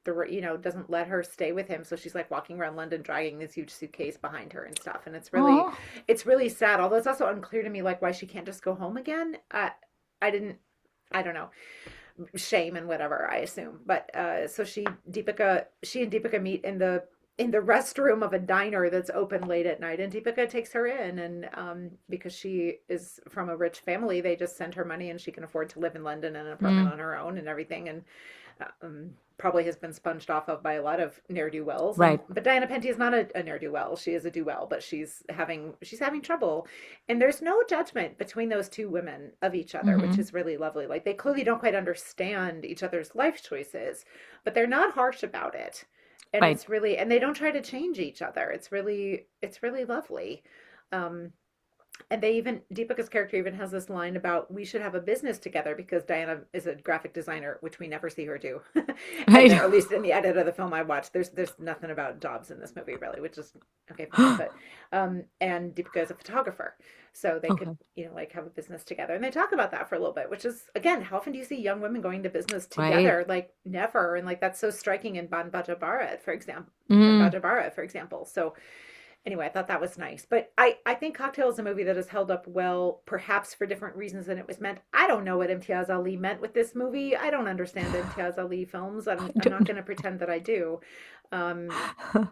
doesn't let her stay with him. So she's like walking around London dragging this huge suitcase behind her and stuff. And Oh. it's really sad. Although it's also unclear to me like why she can't just go home again. I didn't I don't know, shame and whatever, I assume. But so she and Deepika meet in the restroom of a diner that's open late at night, and Deepika takes her in, and because she is from a rich family, they just send her money, and she can afford to live in London in an apartment Mm, on her own and everything, and probably has been sponged off of by a lot of ne'er do wells. And right. but Diana Penty is not a ne'er do well; she is a do well, but she's having trouble, and there's no judgment between those two women of each other, which Hmm. is really lovely. Like they clearly don't quite understand each other's life choices, but they're not harsh about it, and Right. it's really, and they don't try to change each other. It's really lovely. Um, and Deepika's character even has this line about we should have a business together because Diana is a graphic designer, which we never see her do. And Right. at least in the edit of the film I watched, there's nothing about jobs in this movie really, which is okay, fine. But and Deepika is a photographer. So they could, Okay. like have a business together. And they talk about that for a little bit, which is again, how often do you see young women going to business Right. together? Like never. And like that's so striking in Mm, Bajabara, for example. So anyway, I thought that was nice. But I think Cocktail is a movie that has held up well, perhaps for different reasons than it was meant. I don't know what Imtiaz Ali meant with this movie. I don't understand Imtiaz Ali films. I'm I not don't going to pretend that I do. Um, know.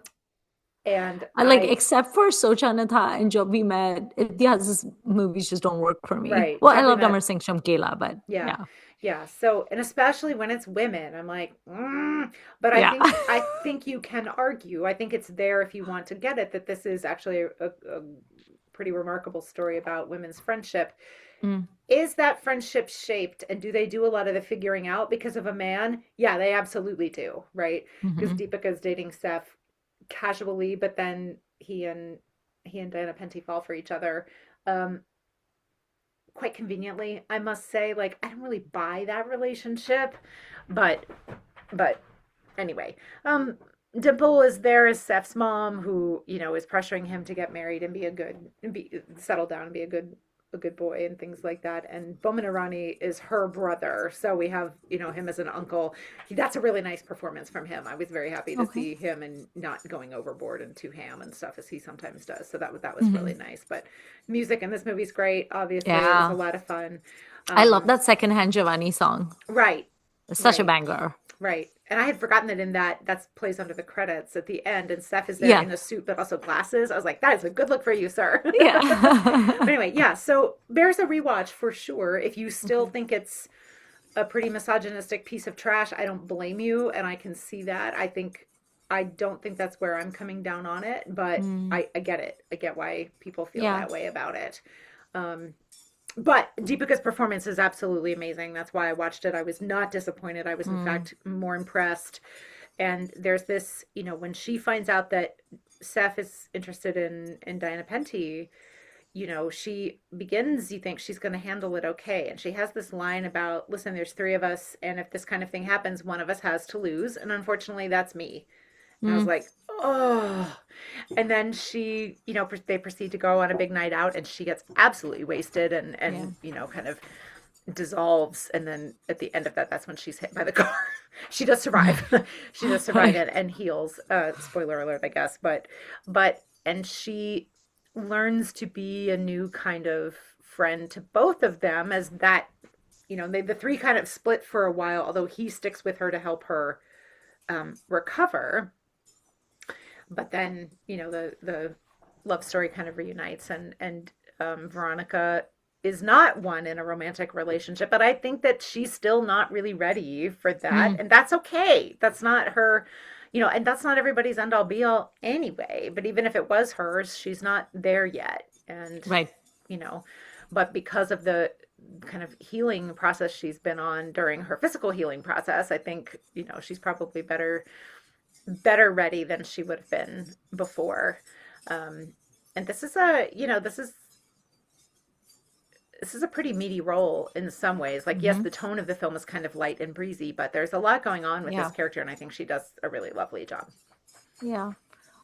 And I like, I, except for Sochanatha and Job We Met, yeah, this movies just don't work for me. right, Well, I Job We loved Met. Amar Singh Shamkela, but Yeah. yeah. Yeah. So, and especially when it's women, I'm like, but Yeah. I think you can argue. I think it's there if you want to get it that this is actually a pretty remarkable story about women's friendship. Mm, Is that friendship shaped and do they do a lot of the figuring out because of a man? Yeah, they absolutely do, right? Because hmm Deepika's dating Seth casually, but then he and Diana Penty fall for each other. Um, Quite conveniently, I must say, like I don't really buy that relationship, but but anyway, Dimple is there as Seth's mom, who is pressuring him to get married and be a good, and be settle down and be a good boy and things like that. And Bowman Irani is her brother, so we have him as an uncle. That's a really nice performance from him. I was very happy to Okay. see him and not going overboard and too ham and stuff as he sometimes does. So that was really hmm nice. But music in this movie's great. Obviously, it was a Yeah. lot of fun. I love Um, that secondhand Giovanni song. right, It's such a right. banger. Right. And I had forgotten that in that plays under the credits at the end, and Steph is there Yeah. in a suit but also glasses. I was like, that is a good look for you, sir. But Yeah. anyway, yeah, so there's a rewatch for sure. If you still Okay. think it's a pretty misogynistic piece of trash, I don't blame you, and I can see that. I don't think that's where I'm coming down on it, but Mm, I get it. I get why people feel yeah. that way about it. Um, but Deepika's performance is absolutely amazing. That's why I watched it. I was not disappointed. I was, in Mm, fact, more impressed. And there's this, when she finds out that Seth is interested in Diana Penty, she begins, you think she's going to handle it okay. And she has this line about, listen, there's three of us, and if this kind of thing happens, one of us has to lose. And unfortunately, that's me. And I was mm, like, oh. And then they proceed to go on a big night out, and she gets absolutely wasted and, yeah. kind of dissolves. And then at the end of that, that's when she's hit by the car. She does survive. She does survive Right. it and heals. Spoiler alert, I guess. And she learns to be a new kind of friend to both of them, as that, the three kind of split for a while, although he sticks with her to help her recover. But then the love story kind of reunites, and Veronica is not one in a romantic relationship, but I think that she's still not really ready for that, Mm, and that's okay. That's not her, and that's not everybody's end all be all anyway. But even if it was hers, she's not there yet. And right. you know but because of the kind of healing process she's been on during her physical healing process, I think she's probably better ready than she would have been before. Um, and this is a pretty meaty role in some ways. Like, yes, hmm the tone of the film is kind of light and breezy, but there's a lot going on with this Yeah. character, and I think she does a really lovely job. Yeah.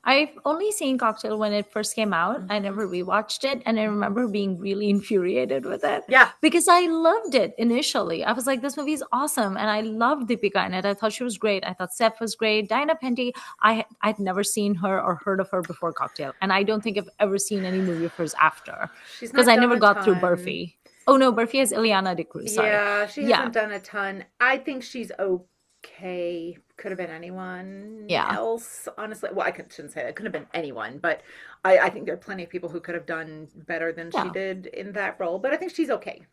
I've only seen Cocktail when it first came out. I Mm-hmm. never rewatched it. And I Mm-hmm. remember being really infuriated with it Yeah. because I loved it initially. I was like, this movie is awesome. And I loved Deepika in it. I thought she was great. I thought Seth was great. Diana Penty, I'd never seen her or heard of her before Cocktail. And I don't think I've ever seen any movie of hers after She's because not I done never a got through ton. Burfi. Oh, no, Burfi has Ileana de Cruz. Sorry. Yeah, she Yeah. hasn't done a ton. I think she's okay. Could have been anyone Yeah. else, honestly. Well, shouldn't say that. Could have been anyone, but I think there are plenty of people who could have done better than she Yeah. did in that role. But I think she's okay.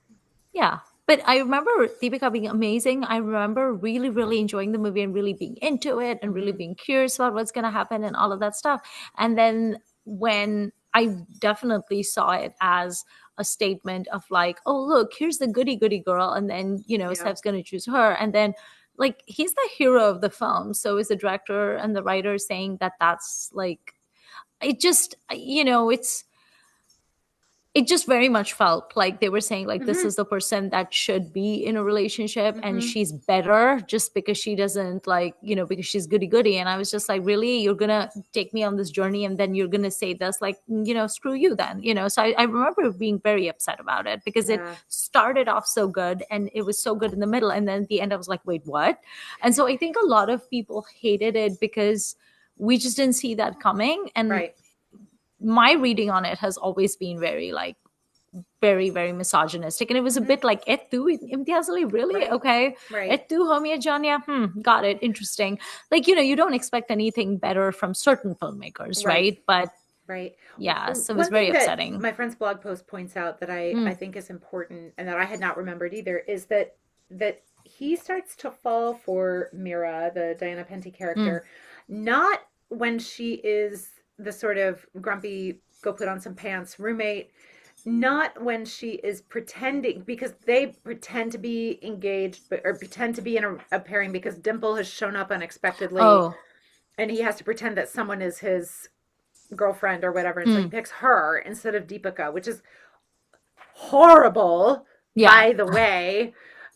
Yeah. But I remember Deepika being amazing. I remember really, really enjoying the movie and really being into it and really Hmm. being curious about what's going to happen and all of that stuff. And then when I definitely saw it as a statement of like, oh, look, here's the goody goody girl. And then, Yeah. Steph's going to choose her. And then, like, he's the hero of the film. So is the director and the writer saying that that's like, it just, it just very much felt like they were saying like this Hmm. is the person that should be in a relationship and Hmm. she's better just because she doesn't like because she's goody goody. And I was just like, really, you're gonna take me on this journey and then you're gonna say this, like, screw you then. So I remember being very upset about it because it Yeah. started off so good and it was so good in the middle, and then at the end I was like, wait, what? And so I think a lot of people hated it because we just didn't see that coming. And Right. my reading on it has always been very like very, very misogynistic. And it was a Hmm. bit like, "Et tu imtiaz Ali, really? Right. Okay. Right. Et tu homie Janya? Got it. Interesting." Like, you don't expect anything better from certain filmmakers, Right. right? But Right. yeah, so it was One very thing that upsetting. my friend's blog post points out that I Mm, think is important and that I had not remembered either is that he starts to fall for Mira, the Diana Penty mm. character, not when she is the sort of grumpy go put on some pants roommate, not when she is pretending because they pretend to be engaged but or pretend to be in a pairing because Dimple has shown up unexpectedly Oh, and he has to pretend that someone is his girlfriend or whatever, and so he mm. picks her instead of Deepika, which is horrible, Yeah. by the way.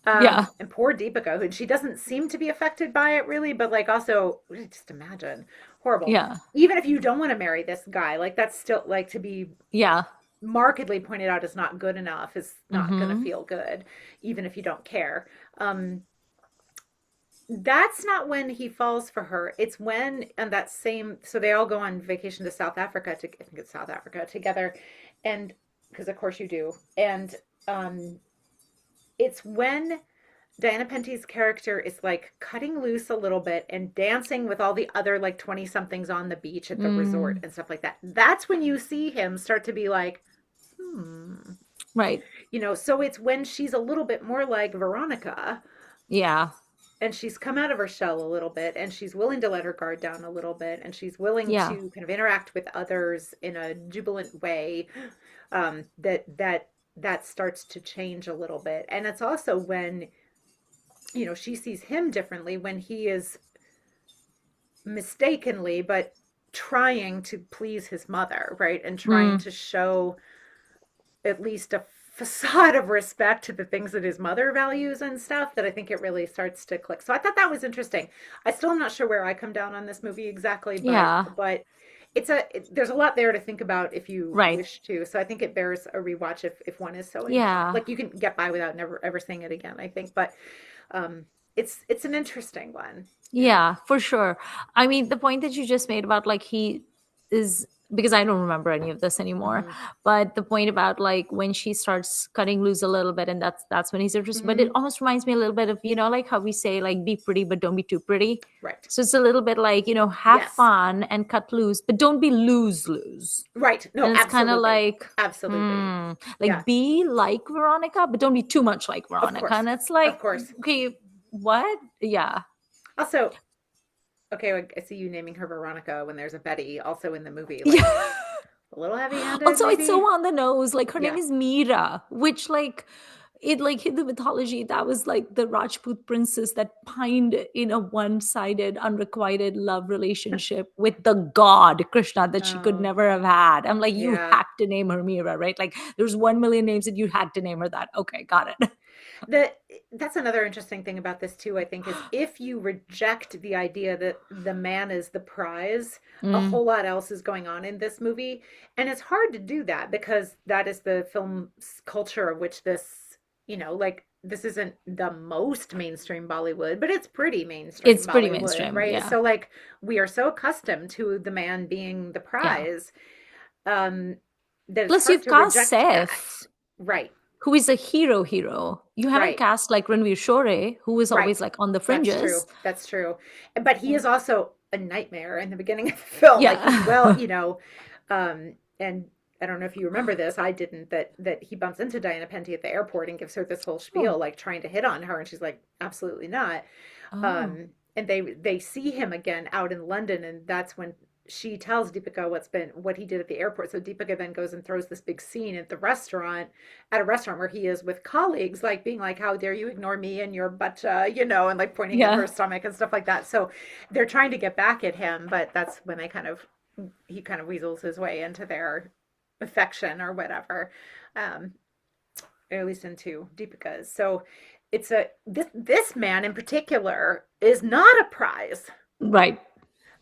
Yeah. And poor Deepika, who she doesn't seem to be affected by it really, but like also just imagine horrible. Yeah. Even if you don't want to marry this guy, like that's still like to be Yeah. markedly pointed out as not good enough is not going to Mm-hmm. feel good, even if you don't care. That's not when he falls for her. It's when, and that same, so they all go on vacation to South Africa, to, I think it's South Africa together. And because of course you do. And um, it's when Diana Penty's character is like cutting loose a little bit and dancing with all the other like 20 somethings on the beach at the resort Mm. and stuff like that. That's when you see him start to be like, hmm. Right. So it's when she's a little bit more like Veronica Yeah. and she's come out of her shell a little bit and she's willing to let her guard down a little bit and she's willing Yeah. to kind of interact with others in a jubilant way, that starts to change a little bit. And it's also when she sees him differently when he is mistakenly but trying to please his mother, right, and trying Mm. to show at least a facade of respect to the things that his mother values and stuff, that I think it really starts to click. So I thought that was interesting. I still am not sure where I come down on this movie exactly, but Yeah. there's a lot there to think about if you Right. wish to. So I think it bears a rewatch if one is so inclined. Yeah. Like you can get by without never ever seeing it again, I think, but um it's an interesting one. Yeah, for sure. I mean, the point that you just made about like he is, because I don't remember any of this anymore, Mm-hmm. but the point about like when she starts cutting loose a little bit and that's when he's interested. But it Mm-hmm. almost reminds me a little bit of, like how we say like be pretty but don't be too pretty. Right. So it's a little bit like, have Yes. fun and cut loose, but don't be lose. Right. No, And it's kind of absolutely. like, Absolutely. Yeah. like be like Veronica, but don't be too much like Of Veronica. course. And it's like, Of course. okay, what? Yeah. Also, okay, I see you naming her Veronica when there's a Betty also in the movie. Like Yeah. a little heavy-handed, Also, it's so maybe. on the nose. Like her name Yeah. is Mira, which like it like hit the mythology. That was like the Rajput princess that pined in a one-sided, unrequited love relationship with the god Krishna that she could Oh, never have had. I'm like, you yeah. had to name her Mira, right? Like there's 1 million names that you had to name her that. Okay, got it. That that's another interesting thing about this too, I think, is if you reject the idea that the man is the prize, a Mm, whole lot else is going on in this movie. And it's hard to do that because that is the film culture of which like this isn't the most mainstream Bollywood, but it's pretty mainstream it's pretty Bollywood, mainstream. right? Yeah. So like we are so accustomed to the man being the Yeah. prize, um, that it's Plus, hard you've to cast reject that. Seth, Right, who is a hero. You haven't right. cast like Ranveer Shore, who is Right. always like on the That's true. fringes. That's true. But he is also a nightmare in the beginning of the film. Like he's Yeah. and I don't know if you remember this, I didn't, that he bumps into Diana Penty at the airport and gives her this whole spiel, Oh. like trying to hit on her, and she's like, absolutely not. Oh. And they see him again out in London, and that's when she tells Deepika what he did at the airport. So Deepika then goes and throws this big scene at a restaurant where he is with colleagues, like being like, "How dare you ignore me and your butt," and like pointing at her Yeah. stomach and stuff like that. So they're trying to get back at him, but that's when he kind of weasels his way into their affection or whatever, or at least into Deepika's. So this man in particular is not a prize, Right.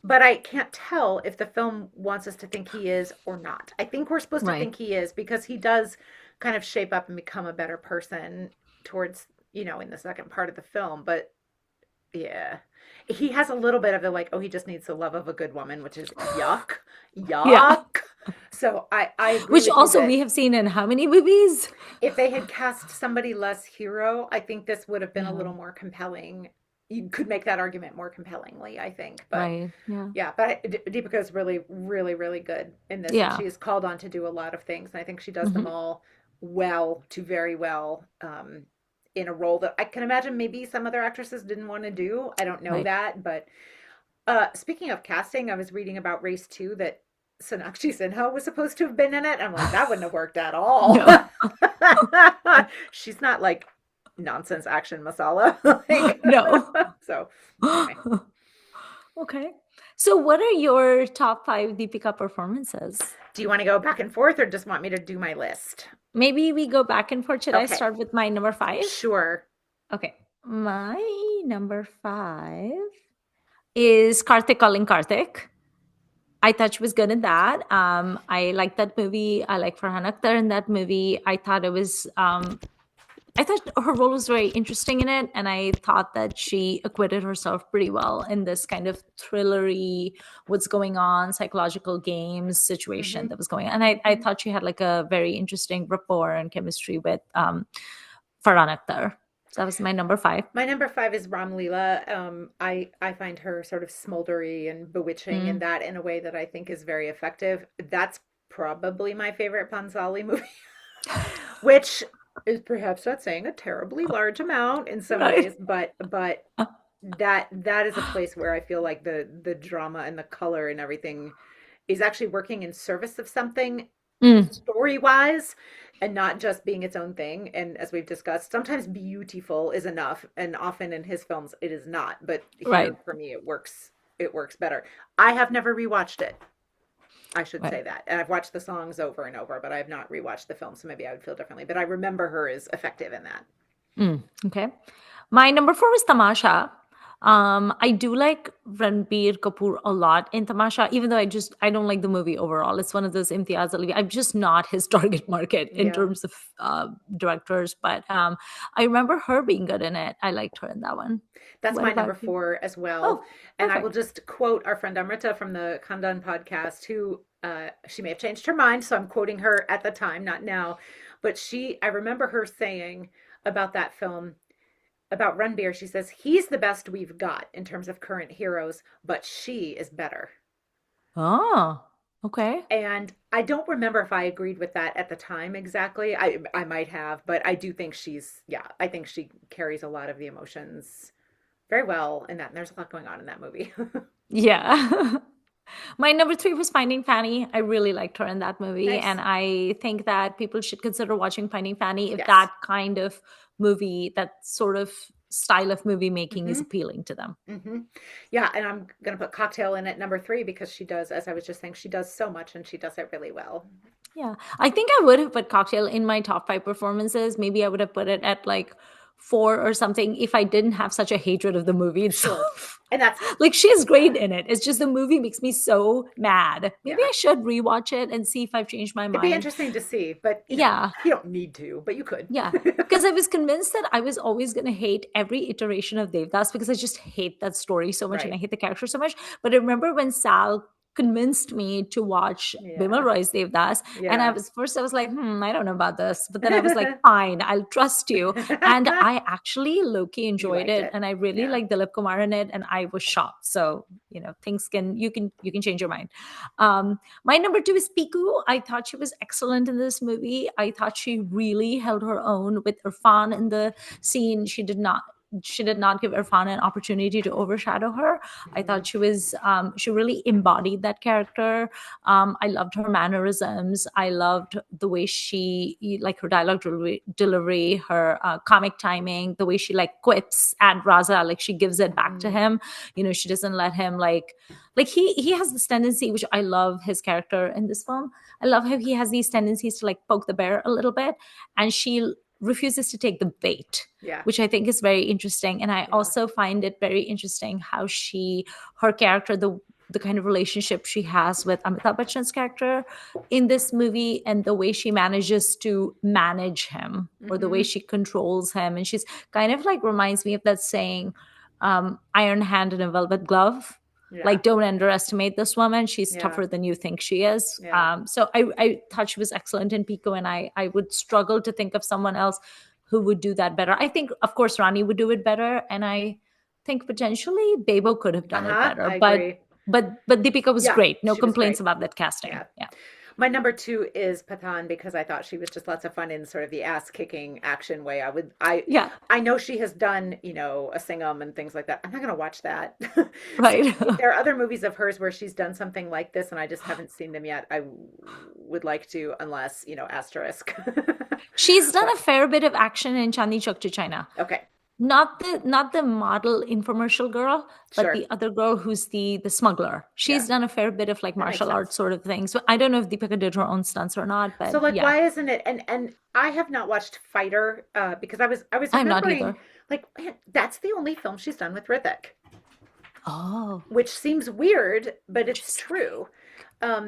but I can't tell if the film wants us to think he is or not. I think we're supposed to Right. think he is because he does kind of shape up and become a better person towards, in the second part of the film. But yeah, he has a little bit of the like, oh, he just needs the love of a good woman, which is yuck, Yeah. yuck. So I agree Which with you also that we have seen in how many movies? if they had cast somebody less hero, I think this would have been a Yeah, little more compelling. You could make that argument more compellingly, I think. But right. Yeah. yeah, but Deepika is really, really, really good in this, and Yeah. she is called on to do a lot of things, and I think she does them Hmm. all well to very well, in a role that I can imagine maybe some other actresses didn't want to do. I don't know Right. that, but speaking of casting, I was reading about Race 2 that Sonakshi Sinha was supposed to have been in it. I'm like, that wouldn't have worked at all. No. She's not like nonsense action masala. Like, No. so anyway, Okay. So what are your top five Deepika performances? do you want to go back and forth or just want me to do my list? Maybe we go back and forth. Should I Okay, start with my number five? sure. Okay. My number five is Karthik calling Karthik. I thought she was good in that. I liked that movie. I like Farhan Akhtar in that movie. I thought her role was very interesting in it, and I thought that she acquitted herself pretty well in this kind of thrillery, what's going on, psychological games situation Hmm. that was going on. And I Hmm. thought she had like a very interesting rapport and chemistry with Farhan Akhtar. So that was my number five. My number five is Ram Leela. I find her sort of smoldery and bewitching, and Mm. that in a way that I think is very effective. That's probably my favorite Pansali movie, which is perhaps not saying a terribly large amount in some Right. ways, but that is a place where I feel like the drama and the color and everything is actually working in service of something Mm. story wise and not just being its own thing. And as we've discussed, sometimes beautiful is enough, and often in his films it is not. But Right. here for me it works better. I have never rewatched it. I should Right. say that. And I've watched the songs over and over, but I have not rewatched the film, so maybe I would feel differently. But I remember her as effective in that. Mm. Okay. My number four was Tamasha. I do like Ranbir Kapoor a lot in Tamasha, even though I don't like the movie overall. It's one of those Imtiaz Ali. I'm just not his target market in Yeah. terms of directors, but I remember her being good in it. I liked her in that one. That's What my about number you? four as well. Oh, And I will perfect. just quote our friend Amrita from the Khandan podcast, who she may have changed her mind. So I'm quoting her at the time, not now. But I remember her saying about that film, about Runbeer, she says, he's the best we've got in terms of current heroes, but she is better. Oh, okay. And I don't remember if I agreed with that at the time exactly. I might have, but I do think yeah, I think she carries a lot of the emotions very well in that. And there's a lot going on in that movie. Yeah. My number three was Finding Fanny. I really liked her in that movie. Nice. And I think that people should consider watching Finding Fanny if Yes. that kind of movie, that sort of style of movie making is Hmm. appealing to them. Hmm. Yeah, and I'm gonna put Cocktail in at number three because she does, as I was just saying, she does so much and she does it really well. Yeah. I think I would have put Cocktail in my top five performances. Maybe I would have put it at like four or something if I didn't have such a hatred of the movie Sure. itself. And that's Like she's yeah, great in it. It's just the movie makes me so mad. Maybe yeah. I should rewatch it and see if I've changed my It'd be mind. interesting to see, but Yeah. you don't need to, but you could. Yeah. Because I was convinced that I was always going to hate every iteration of Devdas because I just hate that story so much and I Right. hate the character so much. But I remember when Sal convinced me to watch Bimal Yeah. Roy's Devdas, and Yeah. I was like, I don't know about this. But then I was like, fine, I'll trust you. And I actually low-key You enjoyed liked it. it. And I really Yeah. like Dilip Kumar in it. And I was shocked. So, things you can change your mind. My number two is Piku. I thought she was excellent in this movie. I thought she really held her own with Irfan in the scene. She did not give Irfan an opportunity to overshadow her. I Hmm. thought she really embodied that character. I loved her mannerisms. I loved the way like her dialogue delivery, her comic timing, the way she like quips at Raza, like she gives it back to Hmm. him. She doesn't let him like he has this tendency, which I love his character in this film. I love how he has these tendencies to like poke the bear a little bit, and she refuses to take the bait, Yeah. which I think is very interesting. And I Yeah. also find it very interesting how her character, the kind of relationship she has with Amitabh Bachchan's character in this movie, and the way she manages to manage him, or the way Hmm. she controls him. And she's kind of like reminds me of that saying, iron hand in a velvet glove. Yeah. Like, don't underestimate this woman. She's Yeah. tougher than you think she is. Yeah. So I thought she was excellent in Pico, and I would struggle to think of someone else who would do that better. I think, of course, Rani would do it better, and I think potentially Bebo could have done it Uh-huh. better. I agree. But Deepika was Yeah, great. No she was complaints great. about that casting. Yeah. Yeah. My number two is Pathan because I thought she was just lots of fun in sort of the ass kicking action way. Yeah. I know she has done, a Singam and things like that. I'm not gonna watch that. So Right. if there are other movies of hers where she's done something like this and I just haven't seen them yet, would like to, unless, asterisk. She's done But a fair bit of action in Chandni Chowk to China. okay, Not the model infomercial girl, but sure. the other girl who's the smuggler. Yeah, She's done a fair bit of like that makes martial arts sense. sort of things. So I don't know if Deepika did her own stunts or not, So but like yeah, why isn't it and I have not watched Fighter because I was I'm not remembering either. like man, that's the only film she's done with Hrithik. Oh, Which seems weird, but it's just true.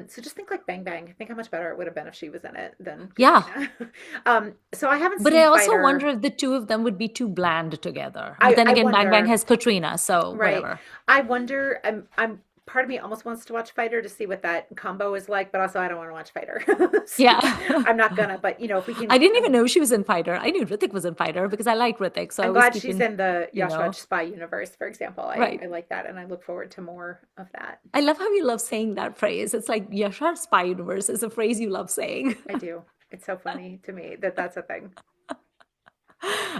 So just think like Bang Bang. Think how much better it would have been if she was in it than yeah. Katrina. So I haven't But I seen also wonder Fighter. if the two of them would be too bland together. But I then I again, Bang Bang wonder, has Katrina, so right? whatever. I wonder. I'm part of me almost wants to watch Fighter to see what that combo is like, but also I don't want to watch Fighter. So Yeah. I'm not gonna. But if we can, I didn't even know she was in Fighter. I knew Hrithik was in Fighter because I like Hrithik, so I I'm was glad she's keeping, in the you Yash Raj know, spy universe, for example. I, right. I like that, and I look forward to more of that. I love how you love saying that phrase. It's like Yashar Spy Universe is a phrase you love saying. I do. It's so funny to me that that's a thing.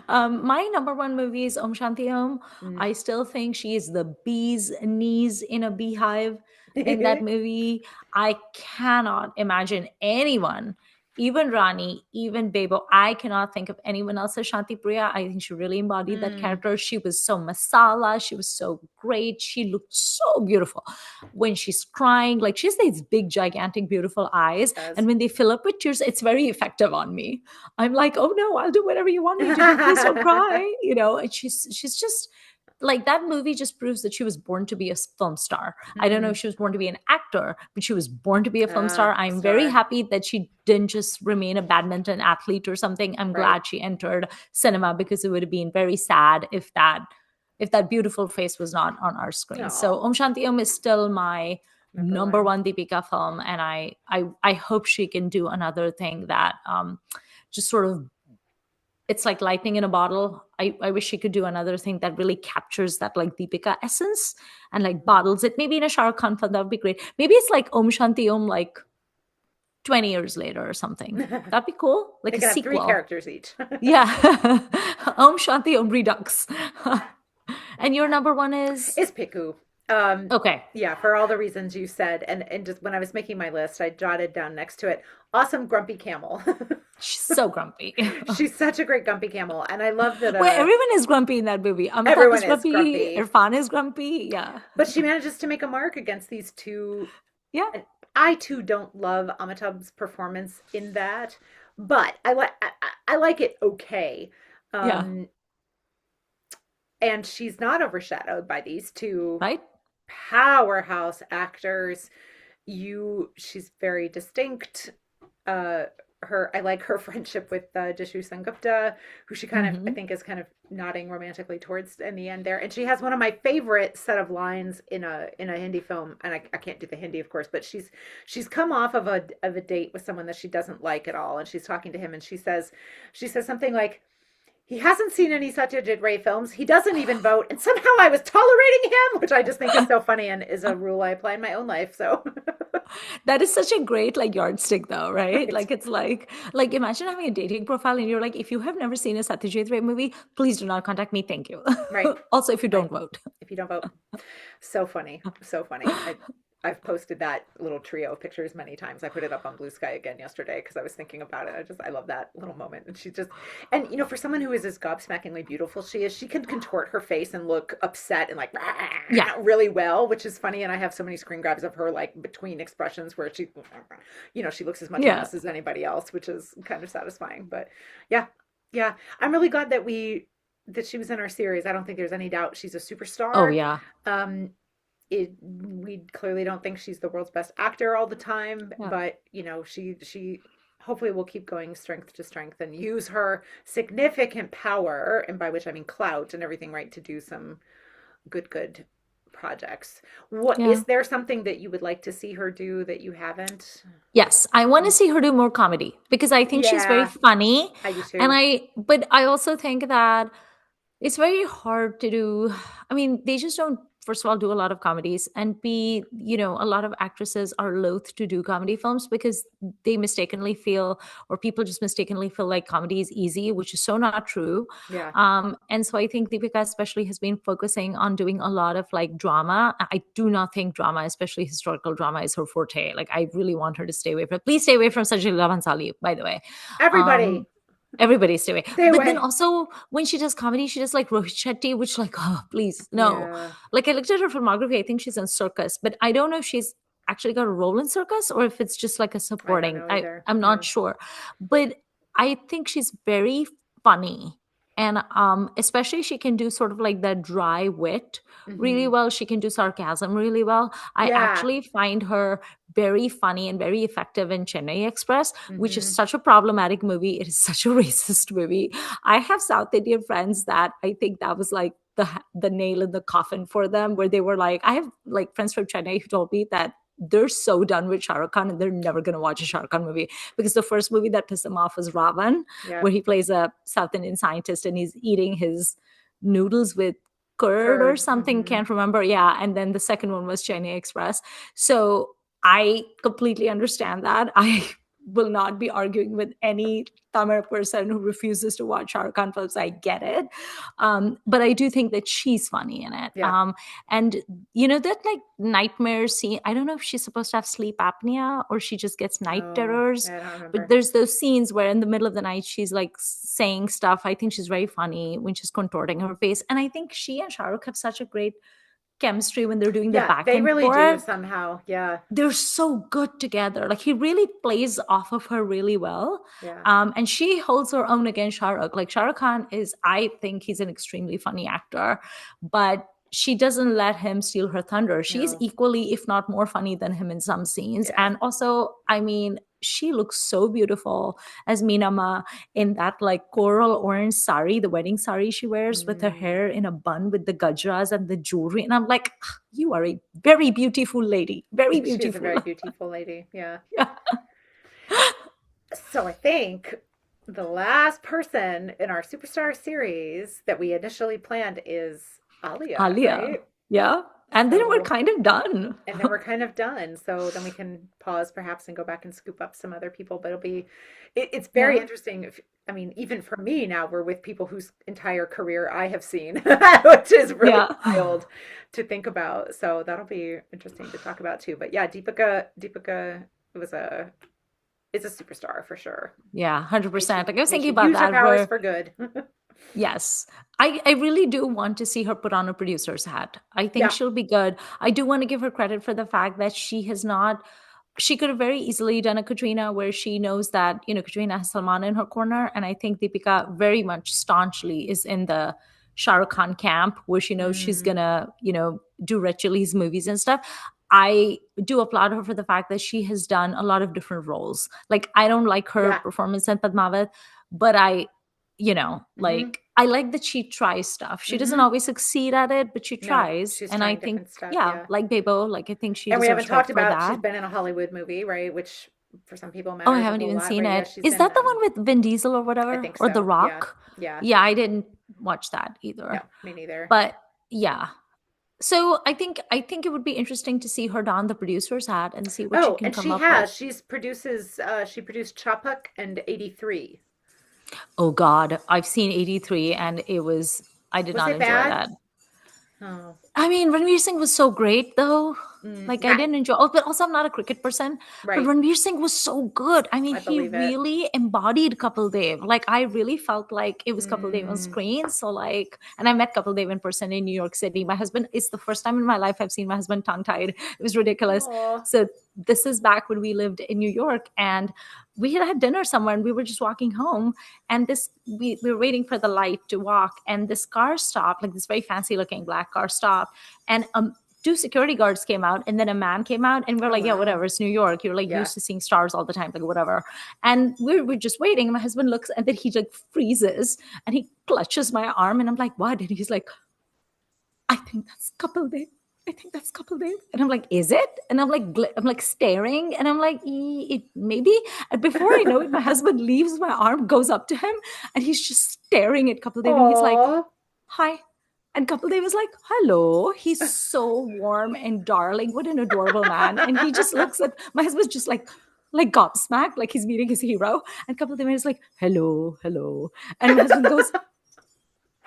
My number one movie is Om Shanti Om. Mm. I still think she is the bee's knees in a beehive in that movie. I cannot imagine anyone, even Rani, even Bebo. I cannot think of anyone else as Shanti Priya. I think she really embodied that Mm. character. She was so masala. She was so great. She looked so beautiful when she's crying. Like, she has these big, gigantic, beautiful eyes. Does. And when they fill up with tears, it's very effective on me. I'm like, oh no, I'll do whatever you want me to do. Please don't cry. And she's just like, that movie just proves that she was born to be a film star. I don't know Hmm. if she was born to be an actor, but she was born to be a film star. I'm very Star. happy that she didn't just remain a badminton athlete or something. I'm Right. glad she entered cinema, because it would have been very sad if that beautiful face was not on our screen. So No. Om Shanti Om is still my Number number one. one Deepika film, and I hope she can do another thing that just sort of, it's like lightning in a bottle. I wish she could do another thing that really captures that like Deepika essence and like bottles it. Maybe in a Shah Rukh Khan film, that would be great. Maybe it's like Om Shanti Om like 20 years later or something. That'd be cool. Like They a can have three sequel. characters each. Yeah. Om Shanti Om Redux. And your number one is? Is Piku. Um, Okay. yeah, for all the reasons you said, and just when I was making my list, I jotted down next to it, awesome grumpy camel. She's so grumpy. She's such a great grumpy camel, and I love that. Well, everyone is grumpy in that movie. Amitabh Everyone is is grumpy. grumpy, Irfan is grumpy. Yeah. but she manages to make a mark against these two. Yeah. And I too don't love Amitabh's performance in that, but I like it okay. Yeah. Um, and she's not overshadowed by these two Right? powerhouse actors. She's very distinct. Uh, I like her friendship with Dishu Sengupta, who she kind of, I Hmm. think, is kind of nodding romantically towards in the end there. And she has one of my favorite set of lines in a Hindi film, and I can't do the Hindi, of course, but she's come off of a date with someone that she doesn't like at all, and she's talking to him, and she says something like, he hasn't seen any Satyajit Ray films. He doesn't even vote. And somehow I was tolerating him, which I just think is so funny and is a rule I apply in my own life. So, That is such a great like yardstick though, right? right, Like, it's like imagine having a dating profile and you're like, if you have never seen a Satyajit Ray movie, please do not contact me. Thank you. right, Also, if you right. don't vote. If you don't vote, so funny, so funny. I've posted that little trio of pictures many times. I put it up on Bluesky again yesterday because I was thinking about it. I love that little moment. And and for someone who is as gobsmackingly beautiful she is, she can contort her face and look upset and like Yeah. really well, which is funny. And I have so many screen grabs of her like between expressions where she looks as much a Yeah. mess as anybody else, which is kind of satisfying. But yeah, yeah, I'm really glad that she was in our series. I don't think there's any doubt she's a Oh superstar. yeah. Um, we clearly don't think she's the world's best actor all the time, Yeah. but she hopefully will keep going strength to strength and use her significant power, and by which I mean clout and everything, right, to do some good projects. What Yeah. is there something that you would like to see her do that you haven't? Yes, I want to see her do more comedy because I think she's very Yeah, funny. I do too. But I also think that it's very hard to do. I mean, they just don't, first of all, do a lot of comedies. And B, a lot of actresses are loath to do comedy films because they mistakenly feel, or people just mistakenly feel like comedy is easy, which is so not true. Yeah. And so I think Deepika especially has been focusing on doing a lot of like drama. I do not think drama, especially historical drama, is her forte. Like, I really want her to stay away from, please stay away from Sajid Labansali, by the way. Everybody, Um, Everybody stay away. stay But then away. also when she does comedy, she does like Rohit Shetty, which like, oh, please, no. Yeah. Like I looked at her filmography, I think she's in Circus, but I don't know if she's actually got a role in Circus or if it's just like a I don't supporting. know I either. I'm Yeah. not sure. But I think she's very funny. And especially she can do sort of like that dry wit really Hmm. well. She can do sarcasm really well. I Yeah. actually find her very funny and very effective in Chennai Express, which is Hmm. such a problematic movie. It is such a racist movie. I have South Indian friends that I think that was like the nail in the coffin for them, where they were like, I have like friends from Chennai who told me that they're so done with Shah Rukh Khan and they're never going to watch a Shah Rukh Khan movie because the first movie that pissed him off was Ravan, Yep. where he plays a South Indian scientist and he's eating his noodles with curd or Curd. something, Hmm. can't remember. Yeah. And then the second one was Chennai Express. So I completely understand that. I will not be arguing with any Tamil person who refuses to watch Shah Rukh Khan films. I get it. But I do think that she's funny in it. Yeah. And that like nightmare scene, I don't know if she's supposed to have sleep apnea or she just gets night Oh, terrors, I don't but remember. there's those scenes where in the middle of the night she's like saying stuff. I think she's very funny when she's contorting her face. And I think she and Shah Rukh have such a great chemistry when they're doing the Yeah, back they and really do forth. somehow. Yeah. They're so good together. Like he really plays off of her really well. Yeah. And she holds her own against Shah Rukh. Like Shah Rukh Khan is, I think he's an extremely funny actor, but she doesn't let him steal her thunder. She's No. equally, if not more funny than him in some scenes. Yeah. And also, I mean, she looks so beautiful as Meenama in that like coral orange sari, the wedding sari she wears with her Mm. hair in a bun with the gajras and the jewelry. And I'm like, you are a very beautiful lady, very She is a beautiful. very beautiful lady. Yeah. Yeah. So I think the last person in our superstar series that we initially planned is Alia, Alia. right? Yeah. And then we're So, kind of done. and then we're kind of done. So then we can pause perhaps and go back and scoop up some other people. But it's very Yeah. interesting. I mean, even for me now, we're with people whose entire career I have seen, which is really Yeah. wild to think about. So that'll be interesting to talk about too. But yeah, Deepika was a is a superstar for sure. Yeah. They 100%. should Like I was they thinking should about use her that powers where, for good. yes, I really do want to see her put on a producer's hat. I think Yeah. she'll be good. I do want to give her credit for the fact that she has not, she could have very easily done a Katrina where she knows that, Katrina has Salman in her corner. And I think Deepika very much staunchly is in the Shah Rukh Khan camp where she knows she's Mm, gonna, do Red Chillies movies and stuff. I do applaud her for the fact that she has done a lot of different roles. Like, I don't like her yeah. performance in Padmavat, but Hmm. like, I like that she tries stuff. She doesn't Hmm. always succeed at it, but she No, tries. she's And I trying think, different stuff. yeah, Yeah. like Bebo, like, I think she And we haven't deserves credit talked for about she's that. been in a Hollywood movie, right? Which for some people Oh, I matters a haven't whole even lot, seen right? Yeah, it. she's Is in that the one with Vin Diesel or I whatever? think Or The so. Yeah. Rock? Yeah. Yeah, I didn't watch that No, either. me neither. But yeah. So I think it would be interesting to see her don the producer's hat and see what she Oh, can and come she up with. has. She produced Chopuk and 83. Oh God, I've seen 83 and I did Was not it enjoy bad? that. Oh. I mean, Ranveer Singh was so great, though. Like, I Not didn't enjoy. Oh, but also, I'm not a cricket person. But right. Ranveer Singh was so good. I mean, I he believe it. really embodied Kapil Dev. Like, I really felt like it was Kapil Dev on Mm. screen. So, like, and I met Kapil Dev in person in New York City. My husband, it's the first time in my life I've seen my husband tongue tied. It was ridiculous. Oh. So, this is back when we lived in New York, and we had dinner somewhere, and we were just walking home, and we were waiting for the light to walk, and this car stopped, like this very fancy looking black car stopped, and two security guards came out, and then a man came out, and we're Oh like, yeah, wow. whatever, it's New York, you're like Yeah. used to seeing stars all the time, like whatever. And we're just waiting, and my husband looks, and then he like freezes, and he clutches my arm, and I'm like, what? And he's like, I think that's Kapil Dev. I think that's couple Dave. And I'm like, is it? And I'm like staring, and I'm like, it maybe. And before I know it, my husband leaves my arm, goes up to him, and he's just staring at couple Dave, and he's like, Oh, hi. And couple Dave was like, hello. He's so warm and darling. What an adorable man. And he just looks at my husband's just like gobsmacked, like he's meeting his hero. And couple Dave is like, hello, hello. And my husband goes,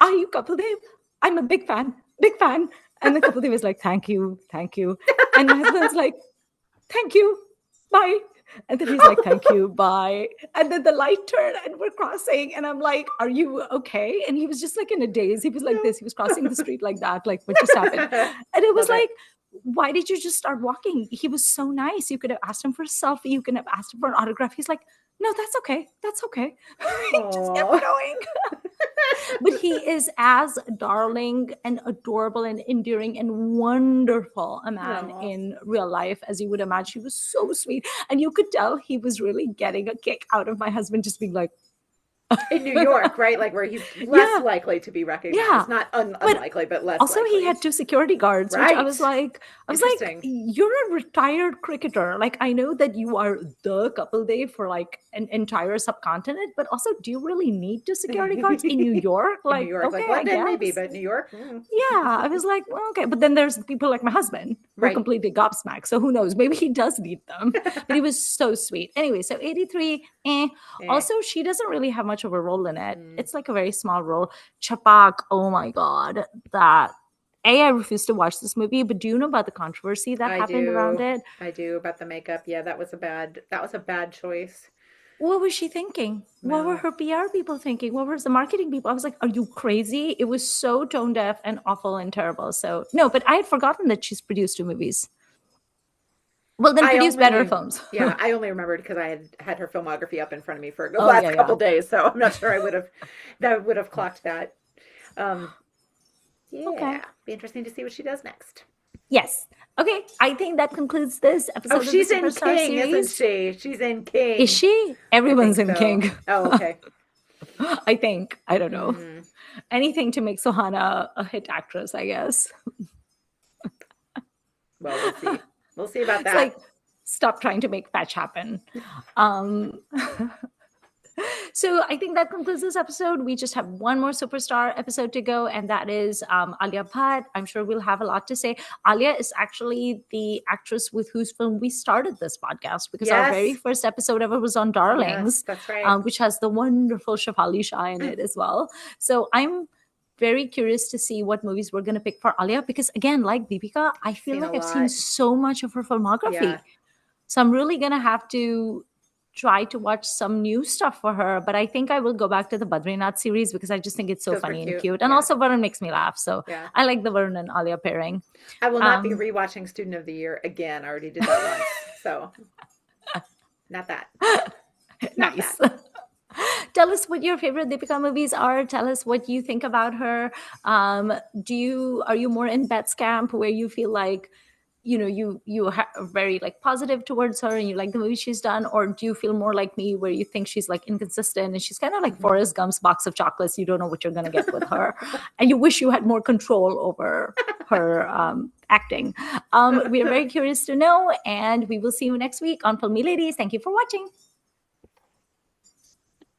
are you couple Dave? I'm a big fan, big fan. And the couple Dave is like, thank you, thank you. And my husband's like, thank you, bye. And then he's like, thank you, bye. And then the light turned and we're crossing. And I'm like, are you okay? And he was just like in a daze. He was like this. He was crossing the street like that, like what just happened. And it was Love like, why did you just start walking? He was so nice. You could have asked him for a selfie. You could have asked him for an autograph. He's like, no, that's okay. That's okay. He just kept Aw. going. But he is as darling and adorable and endearing and wonderful a man Aw. in real life as you would imagine. He was so sweet. And you could tell he was really getting a kick out of my husband just being like, In New York, right? Like where he's less yeah, likely to be recognized. yeah. Not But unlikely, but less also likely. he had 2 security guards, which Right. I was like, Interesting. you're a retired cricketer. Like, I know that you are the couple day for like an entire subcontinent, but also, do you really need 2 security guards in New York? In Like, New York, okay, like I London maybe, guess. but New York. Mm. Yeah, I was like, well, okay. But then there's people like my husband who are Right. completely gobsmacked. So who knows? Maybe he does need them. But he was so sweet. Anyway, so 83, Eh. Also, she doesn't really have much of a role in it. Mm. It's like a very small role. Chapak, oh my God. I refuse to watch this movie, but do you know about the controversy that happened around it? I do about the makeup. Yeah, that was a bad choice. What was she thinking? What were No. her PR people thinking? What was the marketing people? I was like, are you crazy? It was so tone deaf and awful and terrible. So, no, but I had forgotten that she's produced 2 movies. Well, then produce better films. Yeah, I only remembered because I had her filmography up in front of me for the Oh, last yeah, couple yeah. days, so I'm not sure I would have clocked that. Yeah, Okay. be interesting to see what she does next. Yes. Okay. I think that concludes this episode Oh, of the she's in Superstar King, isn't series. she? She's in King. Is she? I Everyone's think in so. King. Oh, okay. I think. I don't know. Mm. Anything to make Sohana a hit actress, I guess. Well, we'll see. We'll see about It's that. like, stop trying to make fetch happen. Um, so I think that concludes this episode. We just have one more Superstar episode to go, and that is Alia Bhatt. I'm sure we'll have a lot to say. Alia is actually the actress with whose film we started this podcast, because our Yes. very first episode ever was on Yes, Darlings, that's right. which has the wonderful Shafali Shah in it as well. So I'm very curious to see what movies we're going to pick for Alia, because again, like Deepika, I feel Seen like a I've seen lot. so much of her filmography. Yeah. So I'm really going to have to try to watch some new stuff for her. But I think I will go back to the Badrinath series because I just think it's so Those were funny and cute. cute. And Yeah. also Varun makes me laugh. So Yeah. I like the Varun and Alia pairing. I will not be Um, rewatching Student of the Year again. I already did that once. So not that. Not Nice. that. Tell us what your favorite Deepika movies are. Tell us what you think about her. Are you more in Beth's camp, where you feel like, you are very like positive towards her and you like the movie she's done, or do you feel more like me, where you think she's like inconsistent and she's kind of like Forrest Gump's box of chocolates? You don't know what you're going to get with her, and you wish you had more control over her acting. We are very curious to know, and we will see you next week on Filmi Ladies. Thank you for watching.